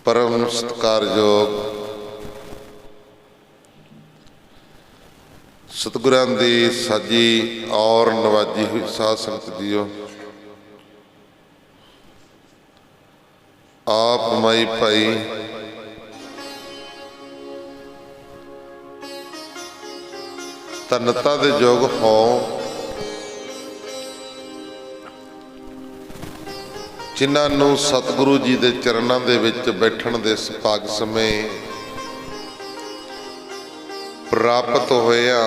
परम सत्कारयोग सतगुरां दी साजी और नवाजी हुई साध संगत जीओ, आप माई भाई धनता दे योग हो। जिन्हां नूं सतगुरु जी दे चरनां दे विच बैठण दे सुभाग समय प्राप्त होया।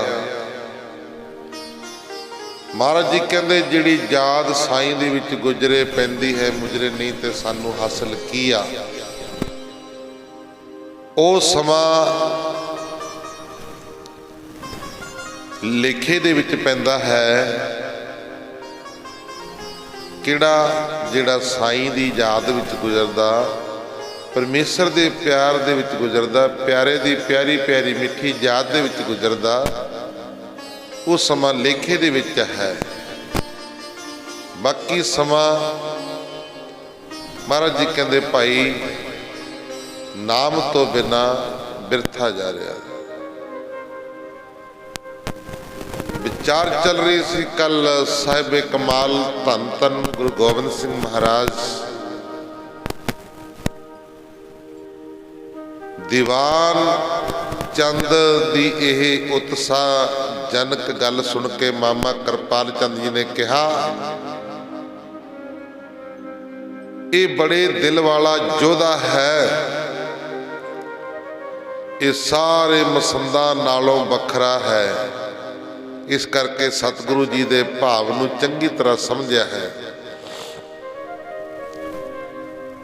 महाराज जी कहंदे जिहड़ी याद साईं दे विच गुजरे पैंदी है मुजरे नहीं ते सानू हासिल की आ। ओ समां लेखे दे विच पैंदा है किहड़ा जिहड़ा साईं दी याद विच गुजरदा, परमेश्वर दे प्यार दे विच गुजरदा, प्यारे दी प्यारी प्यारी मिठी याद दे विच गुजरदा, वो समा लेखे दे विच है। बाकी समा महाराज जी कहंदे भाई नाम तो बिना बिरथा जा रहा। विचार चल रही सी कल साहिबे कमाल धन धन गुरु गोबिंद सिंह महाराज दीवान चंद दी यह उत्साह जनक गल सुन के मामा कृपाल चंद जी ने कहा, ये बड़े दिल वाला योद्धा है, ये सारे मसंदा नालों वखरा है। इस करके सतगुरु जी दे भाव नूं चंगी तरह समझिया है।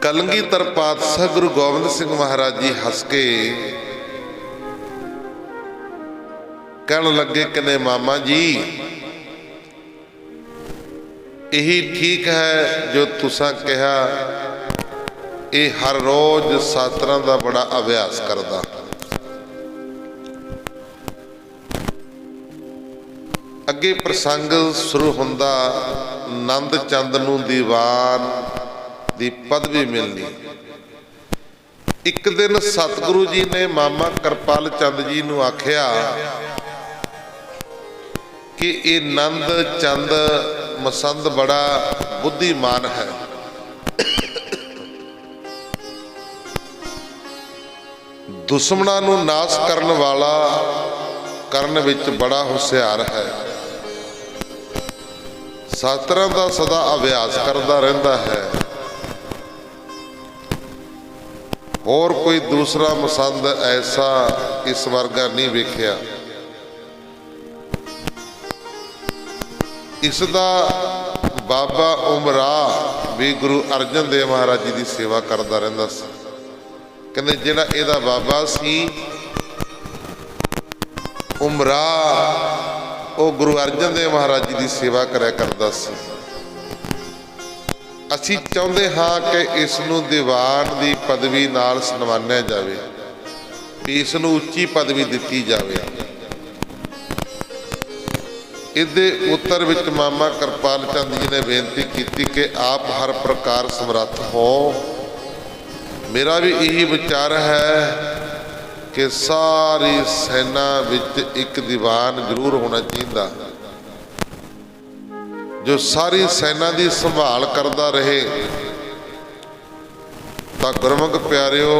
कलगीधर पातशाह गुरु गोबिंद सिंह महाराज जी हस के कहन लगे कि मामा जी यही ठीक है जो तुसां कहा, ये हर रोज शास्त्रां दा बड़ा अभ्यास करदा। अगे प्रसंग शुरू हुंदा नंद चंद नूं दीवान दी पदवी मिलनी। एक दिन सतगुरु जी ने मामा कृपाल चंद जी नूं आखिया कि ये नंद चंद मसंद बड़ा बुद्धिमान है, दुश्मनां नूं नाश करन वाला करन विच बड़ा होशियार है, शास्त्रां दा सदा अभ्यास करता रहता है, और कोई दूसरा मसंद ऐसा इस वर्गा नहीं वेखिया। इसदा बाबा उमरा भी गुरु अर्जन देव महाराज जी की सेवा करता रहता सी। कहते जिहड़ा इहदा बाबा सी उमरा, वो गुरु अर्जन देव महाराज जी की सेवा कराया करता सी। असी चाहते हाँ कि इसनूं दीवान की पदवी नाल सन्मानिया जाए, इसनूं उच्ची पदवी दिती जाए। इहदे उत्तर विच मामा कृपाल चंद जी ने बेनती की कि आप हर प्रकार समर्थ हो। मेरा भी यही विचार है कि सारी सेना विच एक दीवान जरूर होना चाहिए जो सारी सेना की संभाल करता रहे। तो गुरमुख प्यारिओ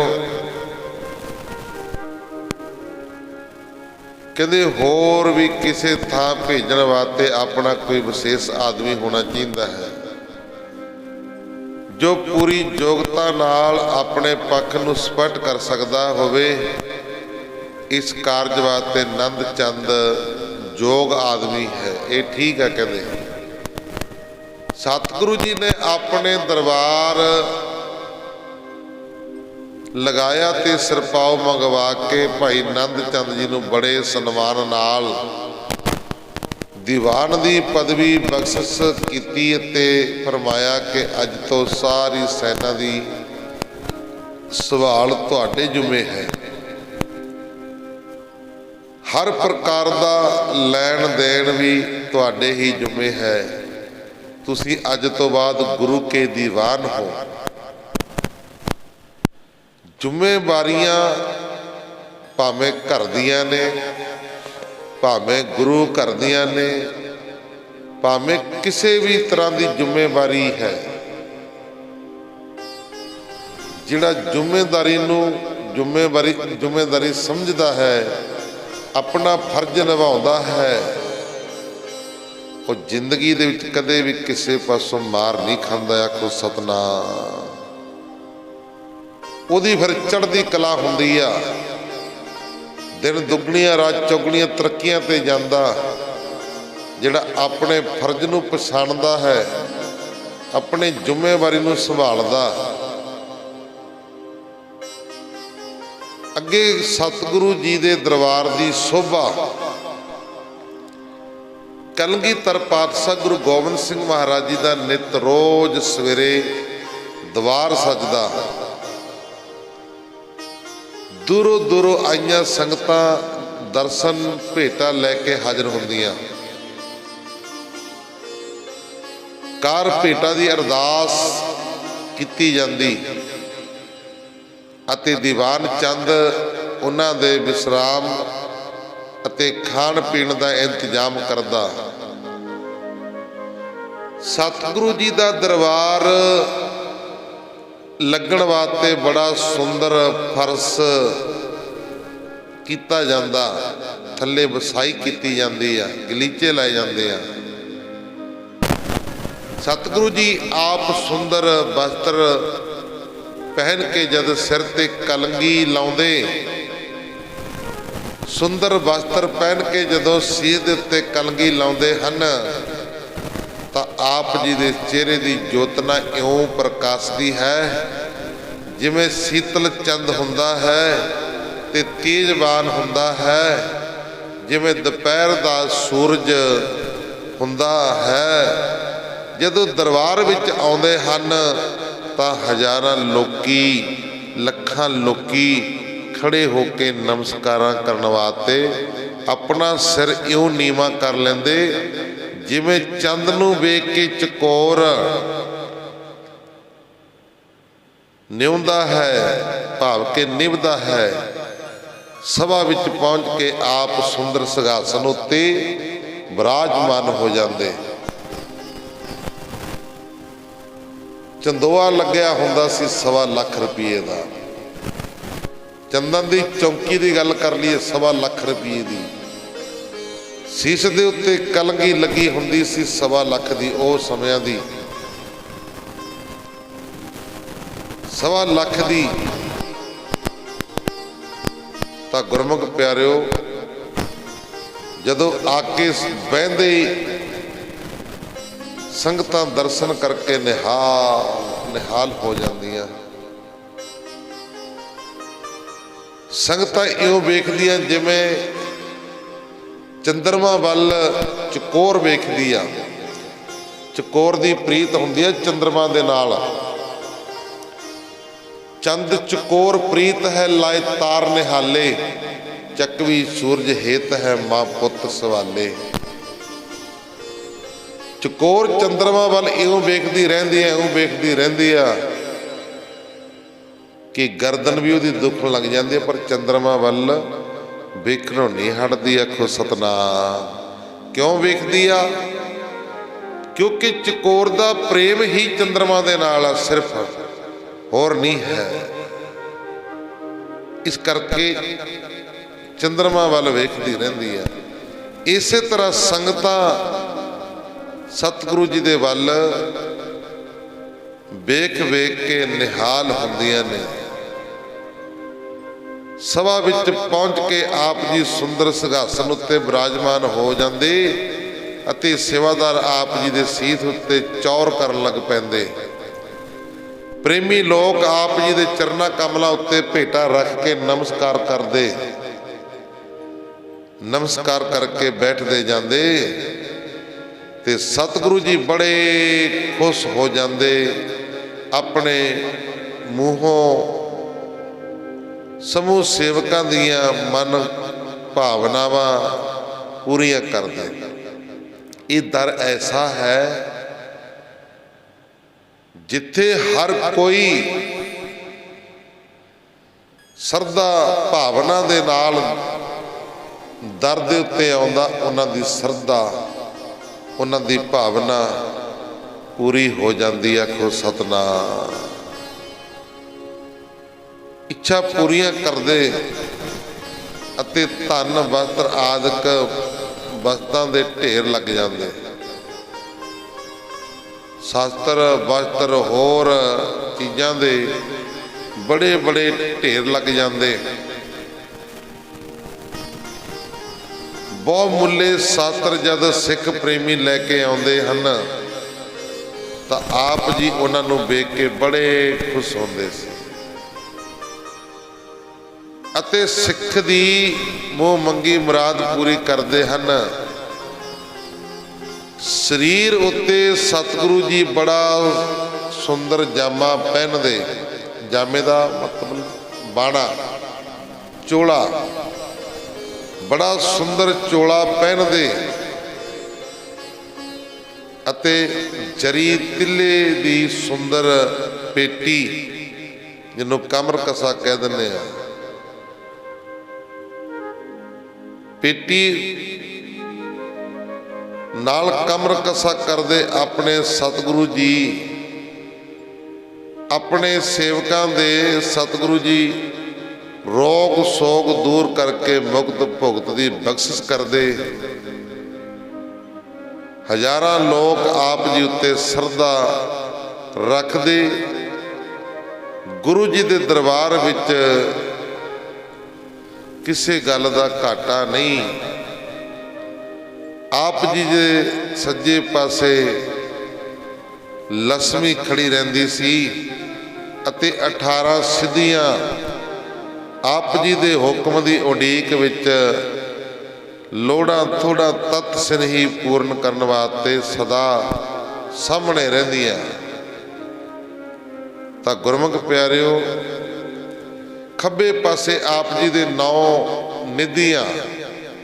कहते होर भी किसी थां भेजण वास्ते अपना कोई विशेष आदमी होना चाहिए है जो पूरी योग्यता नाल अपने पक्ष नूं स्पष्ट कर सकता होवे। इस कार्य वास्ते नंद चंद जोग आदमी है, ये ठीक है। कहते सतगुरु जी ने अपने दरबार लगाया ते सिरपाओ मंगवा के भाई नंद चंद जी नूं बड़े सन्मान नाल दीवान की पदवी बख्शिश की ते फरमाया कि अज तो सारी सेना की सवाल तुहाडे जुम्मे है। हर प्रकार का लैन देन भी तुहाडे ही जुम्मे है। तुसी अज तो बाद गुरु के दीवान हो। ਜ਼ਿੰਮੇਵਾਰੀਆਂ ਭਾਵੇਂ ਘਰ ਦੀਆਂ ਨੇ, ਭਾਵੇਂ ਗੁਰੂ ਘਰ ਦੀਆਂ ਨੇ, ਭਾਵੇਂ ਕਿਸੇ ਵੀ ਤਰ੍ਹਾਂ ਦੀ ਜ਼ਿੰਮੇਵਾਰੀ ਹੈ, ਜਿਹੜਾ ਜ਼ਿੰਮੇਵਾਰੀ ਸਮਝਦਾ ਹੈ, ਆਪਣਾ ਫਰਜ਼ ਨਿਭਾਉਂਦਾ ਹੈ, ਉਹ ਜ਼ਿੰਦਗੀ ਦੇ ਵਿੱਚ ਕਦੇ ਵੀ ਕਿਸੇ ਪਾਸੋਂ ਮਾਰ ਨਹੀਂ ਖਾਂਦਾ। ਆਖੋ ਸਤਨਾਮ। ਉਹਦੀ ਫਿਰ ਚੜ੍ਹਦੀ ਕਲਾ ਹੁੰਦੀ ਆ, ਦਿਨ ਦੁੱਗਣੀਆਂ ਰਾਤ ਚੌਗਣੀਆਂ ਤਰੱਕੀਆਂ ਤੇ ਜਾਂਦਾ। ਜਿਹੜਾ ਆਪਣੇ ਫਰਜ਼ ਨੂੰ ਪਛਾਣਦਾ ਹੈ, ਆਪਣੀ ਜ਼ਿੰਮੇਵਾਰੀ ਨੂੰ ਸੰਭਾਲਦਾ। ਅੱਗੇ ਸਤਿਗੁਰੂ ਜੀ ਦੇ ਦਰਬਾਰ ਦੀ ਸ਼ੋਭਾ ਕਲਗੀਧਰ ਪਾਤਸ਼ਾਹ ਗੁਰੂ ਗੋਬਿੰਦ ਸਿੰਘ ਮਹਾਰਾਜ ਜੀ ਦਾ ਨਿਤ ਰੋਜ਼ ਸਵੇਰੇ ਦਰਬਾਰ ਸਜਦਾ। ਦੂਰੋਂ ਦੂਰੋਂ ਆਈਆਂ ਸੰਗਤਾਂ ਦਰਸ਼ਨ ਭੇਟਾ ਲੈ ਕੇ ਹਾਜ਼ਰ ਹੁੰਦੀਆਂ। ਕਾਰ ਭੇਟਾ ਦੀ ਅਰਦਾਸ ਕੀਤੀ ਜਾਂਦੀ ਅਤੇ ਦੀਵਾਨ ਚੰਦ ਉਹਨਾਂ ਦੇ ਵਿਸ਼ਰਾਮ ਅਤੇ ਖਾਣ ਪੀਣ ਦਾ ਇੰਤਜ਼ਾਮ ਕਰਦਾ। ਸਤਿਗੁਰੂ ਜੀ ਦਾ ਦਰਬਾਰ ਲੱਗਣ ਵਾਸਤੇ ਬੜਾ ਸੁੰਦਰ ਫਰਸ਼ ਕੀਤਾ ਜਾਂਦਾ, ਥੱਲੇ ਵਸਾਈ ਕੀਤੀ ਜਾਂਦੀ ਆ, ਗਲੀਚੇ ਲਾਏ ਜਾਂਦੇ ਆ। ਸਤਿਗੁਰੂ ਜੀ ਆਪ ਸੁੰਦਰ ਵਸਤਰ ਪਹਿਨ ਕੇ ਜਦ ਸਿਰ ਤੇ ਕਲਗੀ ਲਾਉਂਦੇ, ਸੁੰਦਰ ਵਸਤਰ ਪਹਿਨ ਕੇ ਜਦੋਂ ਸੀਸ ਦੇ ਉੱਤੇ ਕਲਗੀ ਲਾਉਂਦੇ ਹਨ ਤਾਂ ਆਪ ਜੀ ਦੇ ਚਿਹਰੇ ਦੀ ਜੋਤਨਾ ਇਉਂ ਪ੍ਰਕਾਸ਼ਦੀ ਹੈ ਜਿਵੇਂ ਸੀਤਲ ਚੰਦ ਹੁੰਦਾ ਹੈ ਤੇ ਤੇਜਵਾਨ ਹੁੰਦਾ ਹੈ, ਜਿਵੇਂ ਦੁਪਹਿਰ ਦਾ ਸੂਰਜ ਹੁੰਦਾ ਹੈ। ਜਦੋਂ ਦਰਬਾਰ ਵਿੱਚ ਆਉਂਦੇ ਹਨ ਤਾਂ ਹਜ਼ਾਰਾਂ ਲੋਕੀ, ਲੱਖਾਂ ਲੋਕੀ ਖੜੇ ਹੋ ਕੇ ਨਮਸਕਾਰਾਂ ਕਰਨ ਵਾਸਤੇ ਆਪਣਾ ਸਿਰ ਇਉਂ ਨੀਵਾਂ ਕਰ ਲੈਂਦੇ ਜਿਵੇਂ ਚੰਦ ਨੂੰ ਵੇਖ ਕੇ ਚਕੋਰ ਨਿਉਂਦਾ ਹੈ, ਭਾਵ ਕਿ ਨਿਭਦਾ ਹੈ। ਸਭਾ ਵਿੱਚ ਪਹੁੰਚ ਕੇ ਆਪ ਸੁੰਦਰ ਸਿੰਘਾਸਨ ਉੱਤੇ ਬਿਰਾਜਮਾਨ ਹੋ ਜਾਂਦੇ। ਚੰਦੋਆ ਲੱਗਿਆ ਹੁੰਦਾ ਸੀ 1.25 ਲੱਖ ਰੁਪਏ ਦਾ। ਚੰਦਨ ਦੀ ਚੌਂਕੀ ਦੀ ਗੱਲ ਕਰ ਲਈਏ 1.25 ਲੱਖ ਰੁਪਏ ਦੀ। ਸੀਸ ਦੇ ਉੱਤੇ ਕਲਗੀ ਲੱਗੀ ਹੁੰਦੀ ਸੀ 1.25 ਲੱਖ ਦੀ, ਉਹ ਸਮਿਆਂ ਦੀ 1.25 ਲੱਖ ਦੀ। ਤਾਂ ਗੁਰਮੁਖ ਪਿਆਰਿਓ, ਜਦੋਂ ਆ ਕੇ ਬਹਿੰਦੇ ਸੰਗਤਾਂ ਦਰਸ਼ਨ ਕਰਕੇ ਨਿਹਾਲ ਹੋ ਜਾਂਦੀਆਂ। ਸੰਗਤਾਂ ਇਉਂ ਵੇਖਦੀਆਂ ਜਿਵੇਂ ਚੰਦਰਮਾ ਵੱਲ ਚਕੋਰ ਵੇਖਦੀ ਆ। ਚਕੋਰ ਦੀ ਪ੍ਰੀਤ ਹੁੰਦੀ ਹੈ ਚੰਦਰਮਾ ਦੇ ਨਾਲ। ਚੰਦ ਚਕੋਰ ਪ੍ਰੀਤ ਹੈ ਲਾਏ ਤਾਰ ਨਿਹਾਲੇ, ਚੱਕਵੀ ਸੂਰਜ ਹੇਤ ਹੈ ਮਾਂ ਪੁੱਤ ਸਵਾਲੇ। ਚਕੋਰ ਚੰਦਰਮਾ ਵੱਲ ਇਉਂ ਵੇਖਦੀ ਰਹਿੰਦੀ ਹੈ, ਇਉਂ ਵੇਖਦੀ ਰਹਿੰਦੀ ਆ ਕਿ ਗਰਦਨ ਵੀ ਉਹਦੀ ਦੁਖਣ ਲੱਗ ਜਾਂਦੀ ਹੈ, ਪਰ ਚੰਦਰਮਾ ਵੱਲ ਵੇਖਣੋਂ ਨਹੀਂ ਹਟਦੀ। ਆਖੋ ਸਤਨਾਮ। ਕਿਉਂ ਵੇਖਦੀ ਆ? ਕਿਉਂਕਿ ਚਕੋਰ ਦਾ ਪ੍ਰੇਮ ਹੀ ਚੰਦਰਮਾ ਦੇ ਨਾਲ ਆ, ਸਿਰਫ ਹੋਰ ਨਹੀਂ ਹੈ। ਇਸ ਕਰਕੇ ਚੰਦਰਮਾ ਵੱਲ ਵੇਖਦੀ ਰਹਿੰਦੀ ਆ। ਇਸੇ ਤਰ੍ਹਾਂ ਸੰਗਤਾਂ ਸਤਿਗੁਰੂ ਜੀ ਦੇ ਵੱਲ ਵੇਖ ਵੇਖ ਕੇ ਨਿਹਾਲ ਹੁੰਦੀਆਂ ਨੇ। ਸਭਾ ਵਿੱਚ ਪਹੁੰਚ ਕੇ ਆਪ ਜੀ ਸੁੰਦਰ ਸਿੰਘਾਸਨ ਉੱਤੇ ਬਿਰਾਜਮਾਨ ਹੋ ਜਾਂਦੇ ਅਤੇ ਸੇਵਾਦਾਰ ਆਪ ਜੀ ਦੇ ਸੀਸ ਉੱਤੇ ਚੌਰ ਕਰਨ ਲੱਗ ਪੈਂਦੇ। ਪ੍ਰੇਮੀ ਲੋਕ ਆਪ ਜੀ ਦੇ ਚਰਨਾਂ ਕਮਲਾਂ ਉੱਤੇ ਭੇਟਾ ਰੱਖ ਕੇ ਨਮਸਕਾਰ ਕਰਦੇ, ਨਮਸਕਾਰ ਕਰਕੇ ਬੈਠਦੇ ਜਾਂਦੇ ਤੇ ਸਤਿਗੁਰੂ ਜੀ ਬੜੇ ਖੁਸ਼ ਹੋ ਜਾਂਦੇ। ਆਪਣੇ ਮੂੰਹੋਂ ਸਮੂਹ ਸੇਵਕਾਂ ਦੀਆਂ ਮਨ ਭਾਵਨਾਵਾਂ ਪੂਰੀਆਂ ਕਰਦੇ। ਇਹ ਦਰ ਐਸਾ ਹੈ ਜਿੱਥੇ ਹਰ ਕੋਈ ਸਰਧਾ ਭਾਵਨਾ ਦੇ ਨਾਲ ਦਰ ਦੇ ਉੱਤੇ ਆਉਂਦਾ, ਉਹਨਾਂ ਦੀ ਸਰਧਾ, ਉਹਨਾਂ ਦੀ ਭਾਵਨਾ ਪੂਰੀ ਹੋ ਜਾਂਦੀ। ਆਖੋ ਸਤਿਨਾਮ। ਇੱਛਾ ਪੂਰੀਆਂ ਕਰਦੇ ਅਤੇ ਧਨ ਵਸਤਰ ਆਦਿਕ ਵਸਤਾਂ ਦੇ ਢੇਰ ਲੱਗ ਜਾਂਦੇ। ਸ਼ਾਸਤਰ ਵਸਤਰ ਹੋਰ ਚੀਜ਼ਾਂ ਦੇ ਬੜੇ ਬੜੇ ਢੇਰ ਲੱਗ ਜਾਂਦੇ। ਬਹੁ ਮੁੱਲੇ ਸ਼ਾਸਤਰ ਜਦ ਸਿੱਖ ਪ੍ਰੇਮੀ ਲੈ ਕੇ ਆਉਂਦੇ ਹਨ ਤਾਂ ਆਪ ਜੀ ਉਹਨਾਂ ਨੂੰ ਵੇਖ ਕੇ ਬੜੇ ਖੁਸ਼ ਹੁੰਦੇ ਸੀ ਅਤੇ ਸਿੱਖ ਦੀ ਮੂੰਹ ਮੰਗੀ ਮੁਰਾਦ ਪੂਰੀ ਕਰਦੇ ਹਨ। ਸਰੀਰ ਉੱਤੇ ਸਤਿਗੁਰੂ ਜੀ ਬੜਾ ਸੁੰਦਰ ਜਾਮਾ ਪਹਿਨਦੇ। ਜਾਮੇ ਦਾ ਮਤਲਬ ਬਾਣਾ, ਚੋਲਾ, ਬੜਾ ਸੁੰਦਰ ਚੋਲਾ ਪਹਿਨਦੇ ਅਤੇ ਜਰੀ ਤਿੱਲੇ ਦੀ ਸੁੰਦਰ ਪੇਟੀ, ਜਿਹਨੂੰ ਕਮਰ ਕਸਾ ਕਹਿ ਦਿੰਦੇ ਆ, ਪੇਟੀ ਨਾਲ ਕਮਰ ਕਸਾ ਕਰਦੇ ਆਪਣੇ ਸਤਿਗੁਰੂ ਜੀ, ਆਪਣੇ ਸੇਵਕਾਂ ਦੇ ਸਤਿਗੁਰੂ ਜੀ ਰੋਗ ਸੋਗ ਦੂਰ ਕਰਕੇ ਮੁਕਤ ਭੁਗਤ ਦੀ ਬਖਸ਼ਿਸ਼ ਕਰਦੇ। ਹਜ਼ਾਰਾਂ ਲੋਕ ਆਪ ਜੀ ਉੱਤੇ ਸ਼ਰਧਾ ਰੱਖਦੇ। ਗੁਰੂ ਜੀ ਦੇ ਦਰਬਾਰ ਵਿੱਚ ਕਿਸੇ ਗੱਲ ਦਾ ਘਾਟਾ ਨਹੀਂ। ਆਪ ਜੀ ਦੇ ਸੱਜੇ ਪਾਸੇ ਲక్ష్ਮੀ ਖੜੀ ਰਹਿੰਦੀ ਸੀ ਅਤੇ 18 ਸਿੱਧੀਆਂ ਆਪ ਜੀ ਦੇ ਹੁਕਮ ਦੀ ਉਡੀਕ ਵਿੱਚ ਲੋੜਾਂ ਥੋੜਾ ਤਤ ਸਨਹੀ ਪੂਰਨ ਕਰਨ ਵਾਸਤੇ ਸਦਾ ਸਾਹਮਣੇ ਰਹਿੰਦੀਆਂ। ਤਾਂ ਗੁਰਮੁਖ ਪਿਆਰਿਓ, ਖੱਬੇ ਪਾਸੇ ਆਪ ਜੀ ਦੇ 9 ਨਿਧੀਆਂ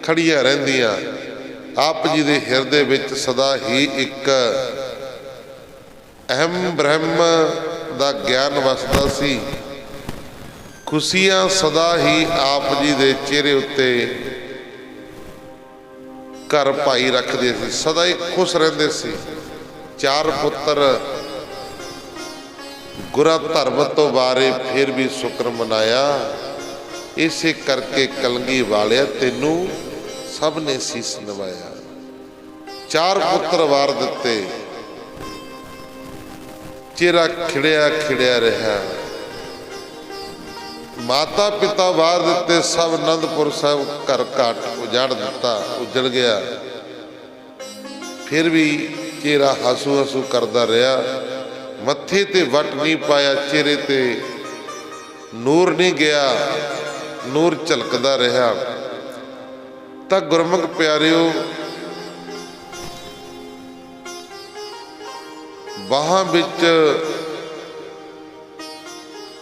ਖੜੀਆਂ ਰਹਿੰਦੀਆਂ। ਆਪ ਜੀ ਦੇ ਹਿਰਦੇ ਵਿੱਚ ਸਦਾ ਹੀ ਇੱਕ ਅਹਿਮ ਬ੍ਰਹਮ ਦਾ ਗਿਆਨ ਵਸਦਾ ਸੀ। ਖੁਸ਼ੀਆਂ ਸਦਾ ਹੀ ਆਪ ਜੀ ਦੇ ਚਿਹਰੇ ਉੱਤੇ ਘਰ ਭਾਈ ਰੱਖਦੇ ਸੀ, ਸਦਾ ਹੀ ਖੁਸ਼ ਰਹਿੰਦੇ ਸੀ। 4 ਪੁੱਤਰ ਗੁਰਾਂ ਧਰਮ ਤੋਂ ਬਾਰੇ ਫਿਰ ਵੀ ਸ਼ੁਕਰ ਮਨਾਇਆ। ਇਸੇ ਕਰਕੇ ਕਲਗੀ ਵਾਲਿਆ ਤੈਨੂੰ ਸਭ ਨੇ ਸੀਸ ਨਵਾਇਆ। 4 ਪੁੱਤਰ ਵਾਰ ਦਿੱਤੇ, ਚਿਹਰਾ ਖਿੜਿਆ ਖਿੜਿਆ ਰਿਹਾ। ਮਾਤਾ ਪਿਤਾ ਵਾਰ ਦਿੱਤੇ, ਸਭ ਅਨੰਦਪੁਰ ਸਾਹਿਬ ਘਰ ਘਾਟ ਉਜਾੜ ਦਿੱਤਾ, ਉਜੜ ਗਿਆ। ਫਿਰ ਵੀ ਚਿਹਰਾ ਹਸੂ ਹਸੂ ਕਰਦਾ ਰਿਹਾ। ਮੱਥੇ ਤੇ ਵੱਟ ਨਹੀਂ ਪਾਇਆ, ਚਿਹਰੇ ਤੇ ਨੂਰ ਨਹੀਂ ਗਿਆ, ਨੂਰ ਝਲਕਦਾ ਰਿਹਾ। ਤਾਂ ਗੁਰਮੁਖ ਪਿਆਰਿਓ, ਬਾਹਾਂ ਵਿੱਚ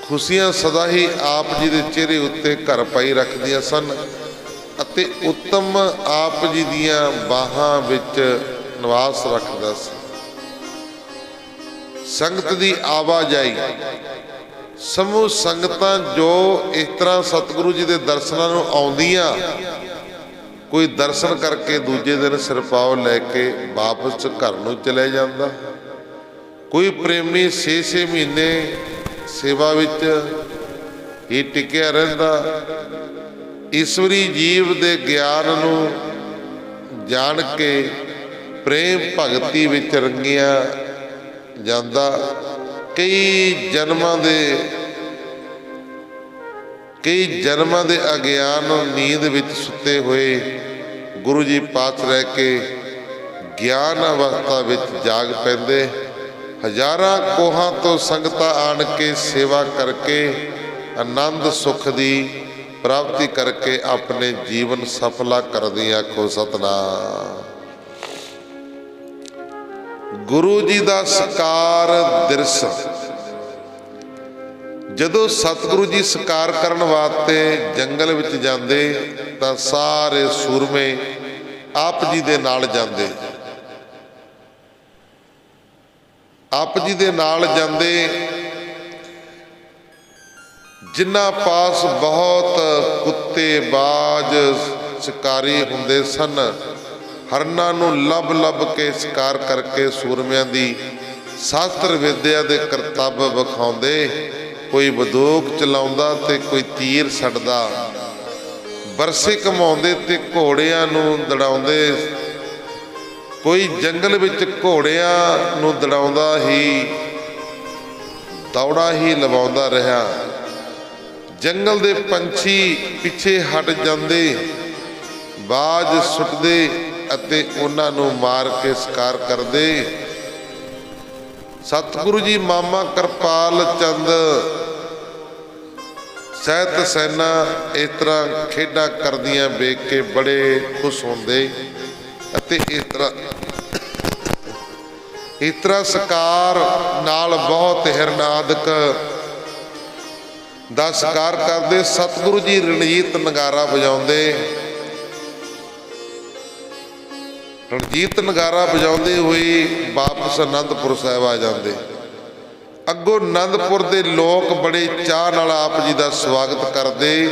ਖੁਸ਼ੀਆਂ ਸਦਾ ਹੀ ਆਪ ਜੀ ਦੇ ਚਿਹਰੇ ਉੱਤੇ ਘਰ ਪਾਈ ਰੱਖਦੀਆਂ ਸਨ ਅਤੇ ਉੱਤਮ ਆਪ ਜੀ ਦੀਆਂ ਬਾਹਾਂ ਵਿੱਚ ਨਿਵਾਸ ਰੱਖਦਾ ਸੀ। ਸੰਗਤ ਦੀ ਆਵਾਜਾਈ, ਸਮੂਹ ਸੰਗਤਾਂ ਜੋ ਇਸ ਤਰ੍ਹਾਂ ਸਤਿਗੁਰੂ ਜੀ ਦੇ ਦਰਸ਼ਨਾਂ ਨੂੰ ਆਉਂਦੀਆਂ, ਕੋਈ ਦਰਸ਼ਨ ਕਰਕੇ ਦੂਜੇ ਦਿਨ ਸਿਰਪਾਓ ਲੈ ਕੇ ਵਾਪਸ ਘਰ ਨੂੰ ਚਲੇ ਜਾਂਦਾ। ਕੋਈ ਪ੍ਰੇਮੀ 6-6 ਮਹੀਨੇ ਸੇਵਾ ਵਿੱਚ ਹੀ ਟਿਕਿਆ ਰਹਿੰਦਾ। ਈਸ਼ਵਰੀ ਜੀਵ ਦੇ ਗਿਆਨ ਨੂੰ ਜਾਣ ਕੇ ਪ੍ਰੇਮ ਭਗਤੀ ਵਿੱਚ ਰੰਗਿਆ ਜਾਂਦਾ। ਕਈ ਜਨਮਾਂ ਦੇ ਅਗਿਆਨ ਨੀਂਦ ਵਿੱਚ ਸੁੱਤੇ ਹੋਏ ਗੁਰੂ ਜੀ ਪਾਸ ਰਹਿ ਕੇ ਗਿਆਨ ਅਵਸਥਾ ਵਿੱਚ ਜਾਗ ਪੈਂਦੇ। ਹਜ਼ਾਰਾਂ ਕੋਹਾਂ ਤੋਂ ਸੰਗਤਾਂ ਆਣ ਕੇ ਸੇਵਾ ਕਰਕੇ ਆਨੰਦ ਸੁਖ ਦੀ ਪ੍ਰਾਪਤੀ ਕਰਕੇ ਆਪਣੇ ਜੀਵਨ ਸਫਲਾ ਕਰਦੀਆਂ। ਆਖੋ ਸਤਿਨਾਮ। ਗੁਰੂ ਜੀ ਦਾ ਸਕਾਰ ਦਿਰਸ, ਜਦੋਂ ਸਤਿਗੁਰੂ ਜੀ ਸਕਾਰ ਕਰਨ ਵਾਸਤੇ ਜੰਗਲ ਵਿੱਚ ਜਾਂਦੇ ਤਾਂ ਸਾਰੇ ਸੂਰਮੇ ਆਪ ਜੀ ਦੇ ਨਾਲ ਜਾਂਦੇ। ਆਪ ਜੀ ਦੇ ਨਾਲ ਜਾਂਦੇ ਜਿਨ੍ਹਾਂ ਪਾਸ ਬਹੁਤ ਕੁੱਤੇ ਬਾਜ ਸ਼ਿਕਾਰੀ ਹੁੰਦੇ ਸਨ, ਹਰਨਾਂ ਨੂੰ ਲੱਭ ਲੱਭ ਕੇ ਸ਼ਿਕਾਰ ਕਰਕੇ ਸੂਰਮਿਆਂ ਦੀ ਸ਼ਾਸਤਰ ਵਿਦਿਆ ਦੇ ਕਰਤੱਵ ਵਿਖਾਉਂਦੇ। ਕੋਈ ਬੰਦੂਕ ਚਲਾਉਂਦਾ ਤੇ ਕੋਈ ਤੀਰ ਛੱਡਦਾ, ਬਰਸੇ ਘਮਾਉਂਦੇ ਤੇ ਘੋੜਿਆਂ ਨੂੰ ਦੜਾਉਂਦੇ। ਕੋਈ ਜੰਗਲ ਵਿੱਚ ਘੋੜਿਆਂ ਨੂੰ ਦੌੜਾ ਹੀ ਲਵਾਉਂਦਾ ਰਿਹਾ। ਜੰਗਲ ਦੇ ਪੰਛੀ ਪਿੱਛੇ ਹਟ ਜਾਂਦੇ, ਬਾਜ ਸੁੱਟਦੇ ਅਤੇ ਉਹਨਾਂ ਨੂੰ ਮਾਰ ਕੇ ਸ਼ਿਕਾਰ ਕਰਦੇ। ਸਤਿਗੁਰੂ ਜੀ ਮਾਮਾ ਕਿਰਪਾਲ ਚੰਦ ਸਹਿਤ ਸੈਨਾ ਇਸ ਤਰ੍ਹਾਂ ਖੇਡਾਂ ਕਰਦੀਆਂ ਵੇਖ ਕੇ ਬੜੇ ਖੁਸ਼ ਹੁੰਦੇ ਅਤੇ ਇਸ ਤਰ੍ਹਾਂ ਸ਼ਿਕਾਰ ਨਾਲ ਬਹੁਤ ਹਿਰਨਾਦਕ ਦਾ ਸ਼ਿਕਾਰ ਕਰਦੇ। ਸਤਿਗੁਰੂ ਜੀ ਰਣਜੀਤ ਨਗਾਰਾ ਵਜਾਉਂਦੇ, ਰਣਜੀਤ ਨਗਾਰਾ ਵਜਾਉਂਦੇ ਹੋਏ ਵਾਪਸ ਅਨੰਦਪੁਰ ਸਾਹਿਬ ਆ ਜਾਂਦੇ। ਅੱਗੋਂ ਅਨੰਦਪੁਰ ਦੇ ਲੋਕ ਬੜੇ ਚਾਅ ਨਾਲ ਆਪ ਜੀ ਦਾ ਸਵਾਗਤ ਕਰਦੇ।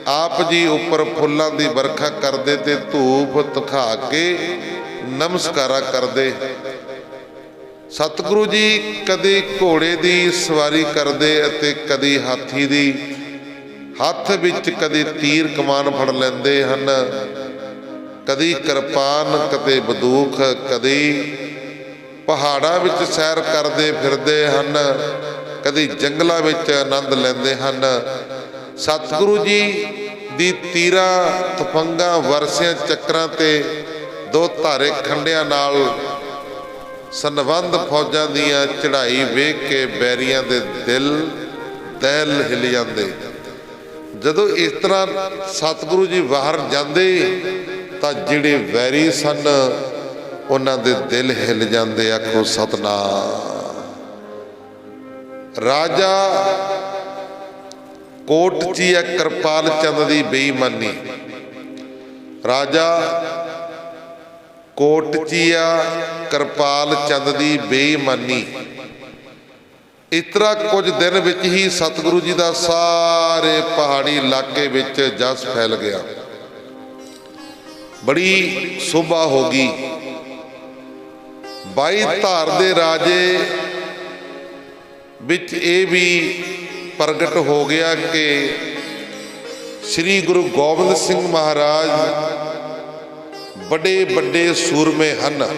ਆਪ ਜੀ ਉੱਪਰ ਫੁੱਲਾਂ ਦੀ ਵਰਖਾ ਕਰਦੇ ਤੇ ਧੂਪ ਦਿਖਾ ਕੇ ਨਮਸਕਾਰਾਂ ਕਰਦੇ। ਸਤਿਗੁਰੂ ਜੀ ਕਦੇ ਘੋੜੇ ਦੀ ਸਵਾਰੀ ਕਰਦੇ ਅਤੇ ਕਦੀ ਹਾਥੀ ਦੀ। ਹੱਥ ਵਿੱਚ ਕਦੇ ਤੀਰ ਕਮਾਨ ਫੜ ਲੈਂਦੇ ਹਨ, ਕਦੀ ਕਿਰਪਾਨ, ਕਦੇ ਬੰਦੂਕ, ਕਦੀ ਪਹਾੜਾਂ ਵਿੱਚ ਸੈਰ ਕਰਦੇ ਫਿਰਦੇ ਹਨ, ਕਦੀ ਜੰਗਲਾਂ ਵਿੱਚ ਆਨੰਦ ਲੈਂਦੇ ਹਨ। ਸਤਿਗੁਰੂ ਜੀ ਦੀ ਤੀਰਾਂ, ਤਫੰਗਾਂ, ਵਰਸਿਆਂ, ਚੱਕਰਾਂ ਤੇ ਦੋ ਧਾਰੇ ਖੰਡਿਆਂ ਨਾਲ ਸੰਬੰਧ ਫੌਜਾਂ ਦੀਆਂ ਚੜ੍ਹਾਈ ਵੇਖ ਕੇ ਬੈਰੀਆਂ ਦੇ ਦਿਲ ਹਿੱਲ ਜਾਂਦੇ। ਜਦੋਂ ਇਸ ਤਰ੍ਹਾਂ ਸਤਿਗੁਰੂ ਜੀ ਬਾਹਰ ਜਾਂਦੇ ਤਾਂ ਜਿਹੜੇ ਵੈਰੀ ਸਨ ਉਹਨਾਂ ਦੇ ਦਿਲ ਹਿੱਲ ਜਾਂਦੇ। ਆਖੋ ਸਤਿਨਾਮ। ਰਾਜਾ ਕੋਟਚੀਆ ਕਿਰਪਾਲ ਚੰਦ ਦੀ ਬੇਈਮਾਨੀ। ਰਾਜਾ ਕੋਟਚੀਆ ਕਿਰਪਾਲ ਚੰਦ ਦੀ ਬੇਈਮਾਨੀ। ਇਸ ਤਰ੍ਹਾਂ ਕੁਝ ਦਿਨ ਵਿੱਚ ਹੀ ਸਤਿਗੁਰੂ ਜੀ ਦਾ ਸਾਰੇ ਪਹਾੜੀ ਇਲਾਕੇ ਵਿੱਚ ਜਸ ਫੈਲ ਗਿਆ। ਬੜੀ ਸ਼ੋਭਾ ਹੋ ਗਈ। 22 ਧਾਰ ਦੇ ਰਾਜੇ ਵਿੱਚ ਇਹ ਵੀ ਪ੍ਰਗਟ ਹੋ ਗਿਆ ਕਿ ਸ੍ਰੀ ਗੁਰੂ ਗੋਬਿੰਦ ਸਿੰਘ ਮਹਾਰਾਜ ਵੱਡੇ ਵੱਡੇ ਸੂਰਮੇ ਹਨ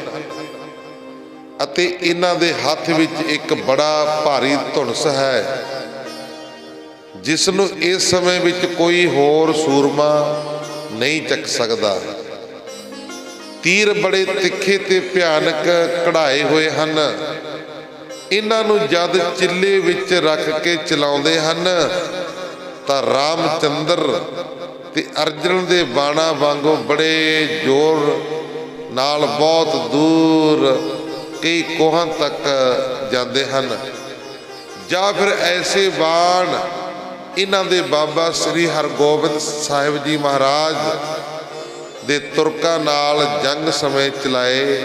ਅਤੇ ਇਹਨਾਂ ਦੇ ਹੱਥ ਵਿੱਚ ਇੱਕ ਬੜਾ ਭਾਰੀ ਧਨੁਸ਼ ਹੈ, ਜਿਸ ਨੂੰ ਇਸ ਸਮੇਂ ਵਿੱਚ ਕੋਈ ਹੋਰ ਸੂਰਮਾ ਨਹੀਂ ਚੱਕ ਸਕਦਾ। ਤੀਰ ਬੜੇ ਤਿੱਖੇ ਤੇ ਭਿਆਨਕ ਕਢਾਏ ਹੋਏ ਹਨ। ਇਹਨਾਂ ਨੂੰ ਜਦ ਚਿੱਲੇ ਵਿੱਚ ਰੱਖ ਕੇ ਚਲਾਉਂਦੇ ਹਨ ਤਾਂ ਰਾਮਚੰਦਰ ਤੇ ਅਰਜਨ ਦੇ ਬਾਣਾ ਵਾਂਗੂ ਬੜੇ ਜ਼ੋਰ ਨਾਲ ਬਹੁਤ ਦੂਰ ਕਈ ਕੋਹਾਂ ਤੱਕ ਜਾਂਦੇ ਹਨ। ਜਾਂ ਫਿਰ ਐਸੇ ਬਾਣ ਇਹਨਾਂ ਦੇ ਬਾਬਾ ਸ੍ਰੀ ਹਰਗੋਬਿੰਦ ਸਾਹਿਬ ਜੀ ਮਹਾਰਾਜ ਦੇ ਤੁਰਕਾਂ ਨਾਲ ਜੰਗ ਸਮੇਂ ਚਲਾਏ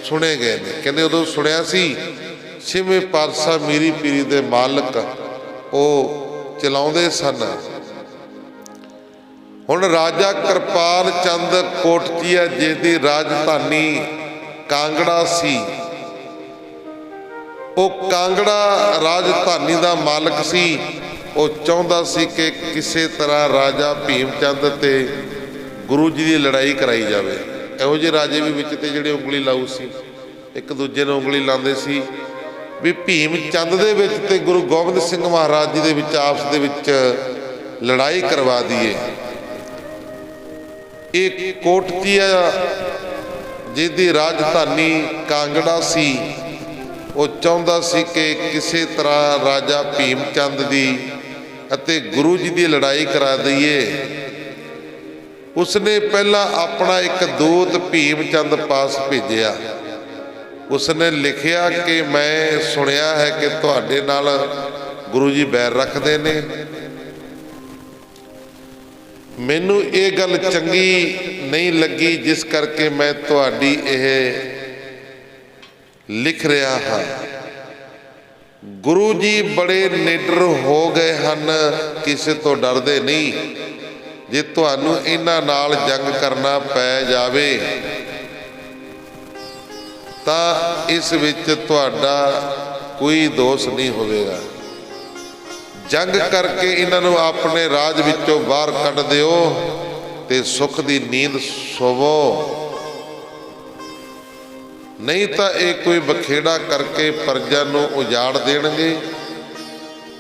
ਸੁਣੇ ਗਏ ਨੇ। ਕਹਿੰਦੇ ਉਦੋਂ ਸੁਣਿਆ ਸੀ ਛੇਵੇਂ ਪਾਤਸ਼ਾਹ ਮੀਰੀ ਪੀਰੀ ਦੇ ਮਾਲਕ ਉਹ ਚਲਾਉਂਦੇ ਸਨ। ਹੁਣ ਰਾਜਾ ਕਿਰਪਾਲ ਚੰਦ ਕੋਟਚੀਆ ਜਿਸ ਦੀ ਰਾਜਧਾਨੀ ਕਾਂਗੜਾ ਸੀ, ਉਹ ਕਾਂਗੜਾ ਰਾਜਧਾਨੀ ਦਾ ਮਾਲਕ ਸੀ। ਉਹ ਚਾਹੁੰਦਾ ਸੀ ਕਿ ਕਿਸੇ ਤਰ੍ਹਾਂ ਰਾਜਾ ਭੀਮ ਚੰਦ ਤੇ ਗੁਰੂ ਜੀ ਦੀ ਲੜਾਈ ਕਰਾਈ ਜਾਵੇ। ਇਹੋ ਜਿਹੇ ਰਾਜੇ ਵੀ ਵਿੱਚ ਤੇ ਜਿਹੜੇ ਉਂਗਲੀ ਲਾਊ ਸੀ, ਇੱਕ ਦੂਜੇ ਨੂੰ ਉਂਗਲੀ ਲਾਉਂਦੇ ਸੀ ਵੀ ਭੀਮ ਚੰਦ ਦੇ ਵਿੱਚ ਤੇ ਗੁਰੂ ਗੋਬਿੰਦ ਸਿੰਘ ਮਹਾਰਾਜ ਜੀ ਦੇ ਵਿੱਚ ਆਪਸ ਦੇ ਵਿੱਚ ਲੜਾਈ ਕਰਵਾ ਦਈਏ। ਇਹ ਕੋਟਚੀਆ ਜਿਸ ਦੀ ਰਾਜਧਾਨੀ ਕਾਂਗੜਾ ਸੀ, ਉਹ ਚਾਹੁੰਦਾ ਸੀ ਕਿ ਕਿਸੇ ਤਰ੍ਹਾਂ ਰਾਜਾ ਭੀਮ ਚੰਦ ਦੀ ਅਤੇ ਗੁਰੂ ਜੀ ਦੀ ਲੜਾਈ ਕਰਾ ਦਈਏ। ਉਸਨੇ ਪਹਿਲਾਂ ਆਪਣਾ ਇੱਕ ਦੂਤ ਭੀਮ ਚੰਦ ਪਾਸ ਭੇਜਿਆ। ਉਸਨੇ ਲਿਖਿਆ ਕਿ ਮੈਂ ਸੁਣਿਆ ਹੈ ਕਿ ਤੁਹਾਡੇ ਨਾਲ ਗੁਰੂ ਜੀ ਬੈਰ ਰੱਖਦੇ ਨੇ। ਮੈਨੂੰ ਇਹ ਗੱਲ ਚੰਗੀ ਨਹੀਂ ਲੱਗੀ, ਜਿਸ ਕਰਕੇ ਮੈਂ ਤੁਹਾਡੀ ਇਹ ਲਿਖ ਰਿਹਾ ਹਾਂ। गुरु जी बड़े निडर हो गए हैं, किसी तो डरते नहीं। जे तुहानू इन्हां नाल जंग करना पै जावे तां इस विच तुहाडा कोई दोष नहीं होवेगा। जंग करके इन्हां अपने राज विचों बाहर कढ दिओ ते सुख दी नींद सोवो, नहीं तो ये कोई बखेड़ा करके प्रजा नूं उजाड़ देणगे।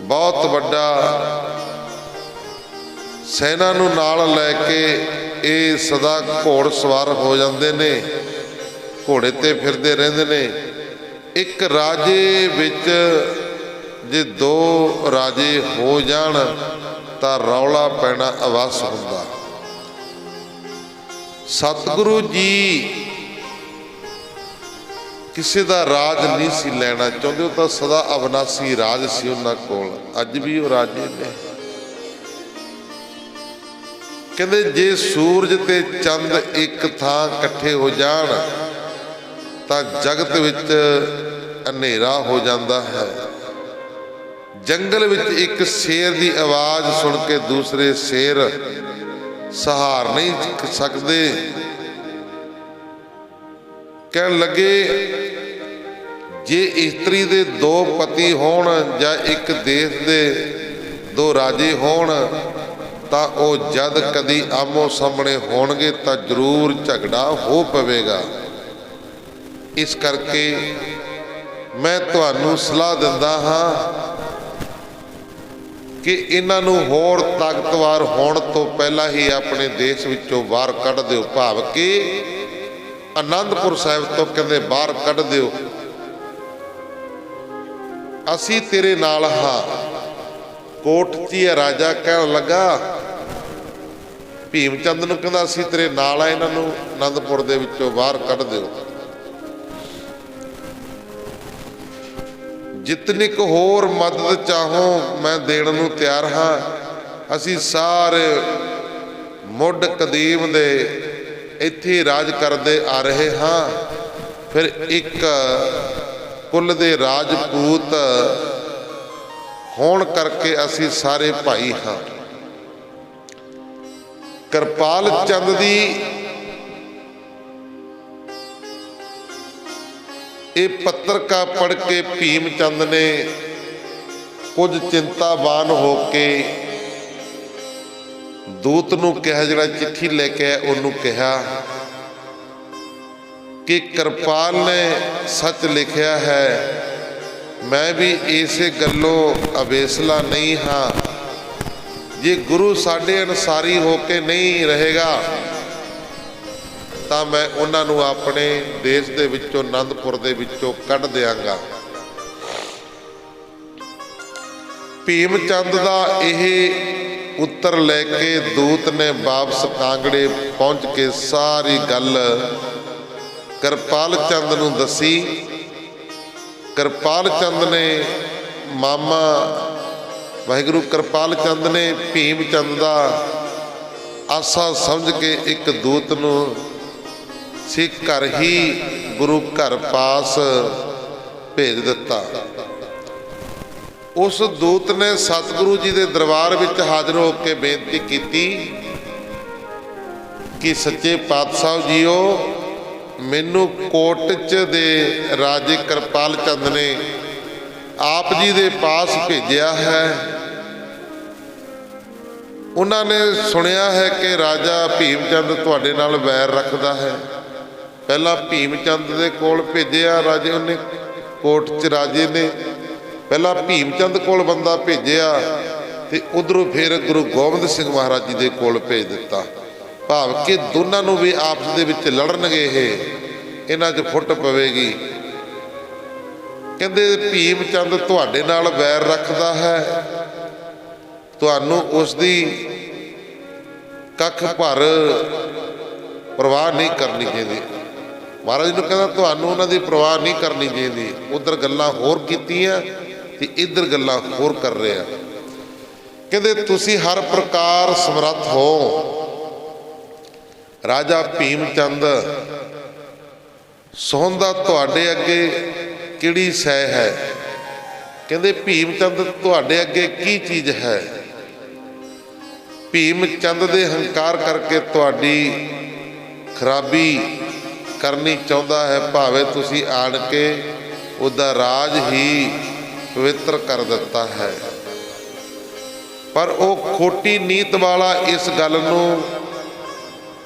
बहुत वड्डा सैना नूं नाल लैके ये सदा घोड़ सवार हो जाते ने, घोड़े ते फिरदे रहिंदे ने। एक राजे विच जे दो राजे हो जाण तां रौला पैना अवस हुंदा। सतगुरु जी किसी का राज नहीं सी लैना चाहते, तो सदा अविनाशी राज सी उन्हां कोल। अज भी वो राजे ने। कहते जे सूरज ते चंद एक थां कट्ठे हो जाण तां जगत विच हनेरा हो जाता है। जंगल विच एक शेर की आवाज़ सुन के दूसरे शेर सहार नहीं सकते। कहन लगे जे इस्त्री दे दो पति होण जां एक देश दे दो राजे होण तां ओ जद कदी आमो सामने होणगे तां जरूर झगड़ा हो पवेगा। इस करके मैं तुहानू सलाह दिंदा हां कि इन्हां नू होर ताकतवर होण तो पहला ही अपने देश विचों बाहर कढ दिओ। भाव कि आनंदपुर साहिब तो कहते बाहर कढ दिओ, असी तेरे नाल हां। कोटची राजा कहन लगा, भीम चंद नूं कहंदा असी तेरे नाल आ, इन्हां नूं आनंदपुर दे विचों बाहर कढ दिओ। जितनी क होर मदद चाहो मैं देण नूं तैयार हां। असी सारे मुੱਢ कदीम दे इत्थे राज करते आ रहे हाँ। फिर एक कुल दे राजपूत होण करके असी सारे भाई हाँ। कृपाल चंद दी ये पत्रिका पढ़ के भीम चंद ने कुछ चिंतावान होके दूत नूं कहा, जिहड़ा चिट्ठी लेके आया उन्होंने कहा कि कृपाल ने सच लिखिया है, मैं भी इसे गल्लों अवेसला नहीं हाँ। जे गुरु साडे अनुसारी होके नहीं रहेगा तो मैं उन्हां नूं अपने देश दे विचों आनंदपुर दे विचों कढ दियांगा। भीम चंद दा यह उत्तर लेके दूत ने वापस कांगड़े पहुंच के सारी गल कृपाल चंद नूं दसी। कृपाल चंद ने मामा वाहिगुरु कृपाल चंद ने भीम चंद दा आसा समझ के एक दूत नूं सिख घर ही गुरु घर पास भेज दिता। उस दूत ने सतगुरु जी के दरबार विच हाजिर होकर बेनती की कि सच्चे पातशाह जीओ, मैनू कोटच दे राजे कृपाल चंद ने आप जी दे पास भेजिया है। उन्होंने सुनिया है कि राजा भीम चंद तुहाडे नाल वैर रखता है। पहला भीम चंद दे कोल भेजिया राजे, उन्हें कोट च राजे ने पहला भीम चंद कोल बंदा भेजिया ते उधरों फिर गुरु गोबिंद सिंह महाराज जी दे कोल भेज दिता। भाव कि दोनों नूं भी आपस दे विच लड़नगे, इन्हां च फुट पवेगी। कहंदे भीम चंद तुहाडे नाल वैर रखदा है, तुहानूं उसदी कख भर परवाह नहीं करनी चाहिए। महाराज नूं कहंदा तुहानूं उन्हां दी परवाह नहीं करनी चाहिए। उधर गल्लां होर कीतियां ते इधर गल्लां होर कर रहे हैं। कहंदे तुसीं हर प्रकार समर्थ हो। राजा भीम चंद सोहंदा तुहाडे अगे किहड़ी सै है। ਕਹਿੰਦੇ ਭੀਮ ਚੰਦ ਤੁਹਾਡੇ ਅੱਗੇ ਕੀ ਚੀਜ਼ ਹੈ? ਭੀਮ ਚੰਦ ਦੇ ਹੰਕਾਰ ਕਰਕੇ ਤੁਹਾਡੀ ਖਰਾਬੀ ਕਰਨੀ ਚਾਹੁੰਦਾ ਹੈ, ਭਾਵੇਂ ਤੁਸੀਂ ਆਣ ਕੇ ਉਹਦਾ ਰਾਜ ਹੀ ਪਵਿੱਤਰ ਕਰ ਦਿੱਤਾ ਹੈ। ਪਰ ਉਹ ਖੋਟੀ ਨੀਤ ਵਾਲਾ ਇਸ ਗੱਲ ਨੂੰ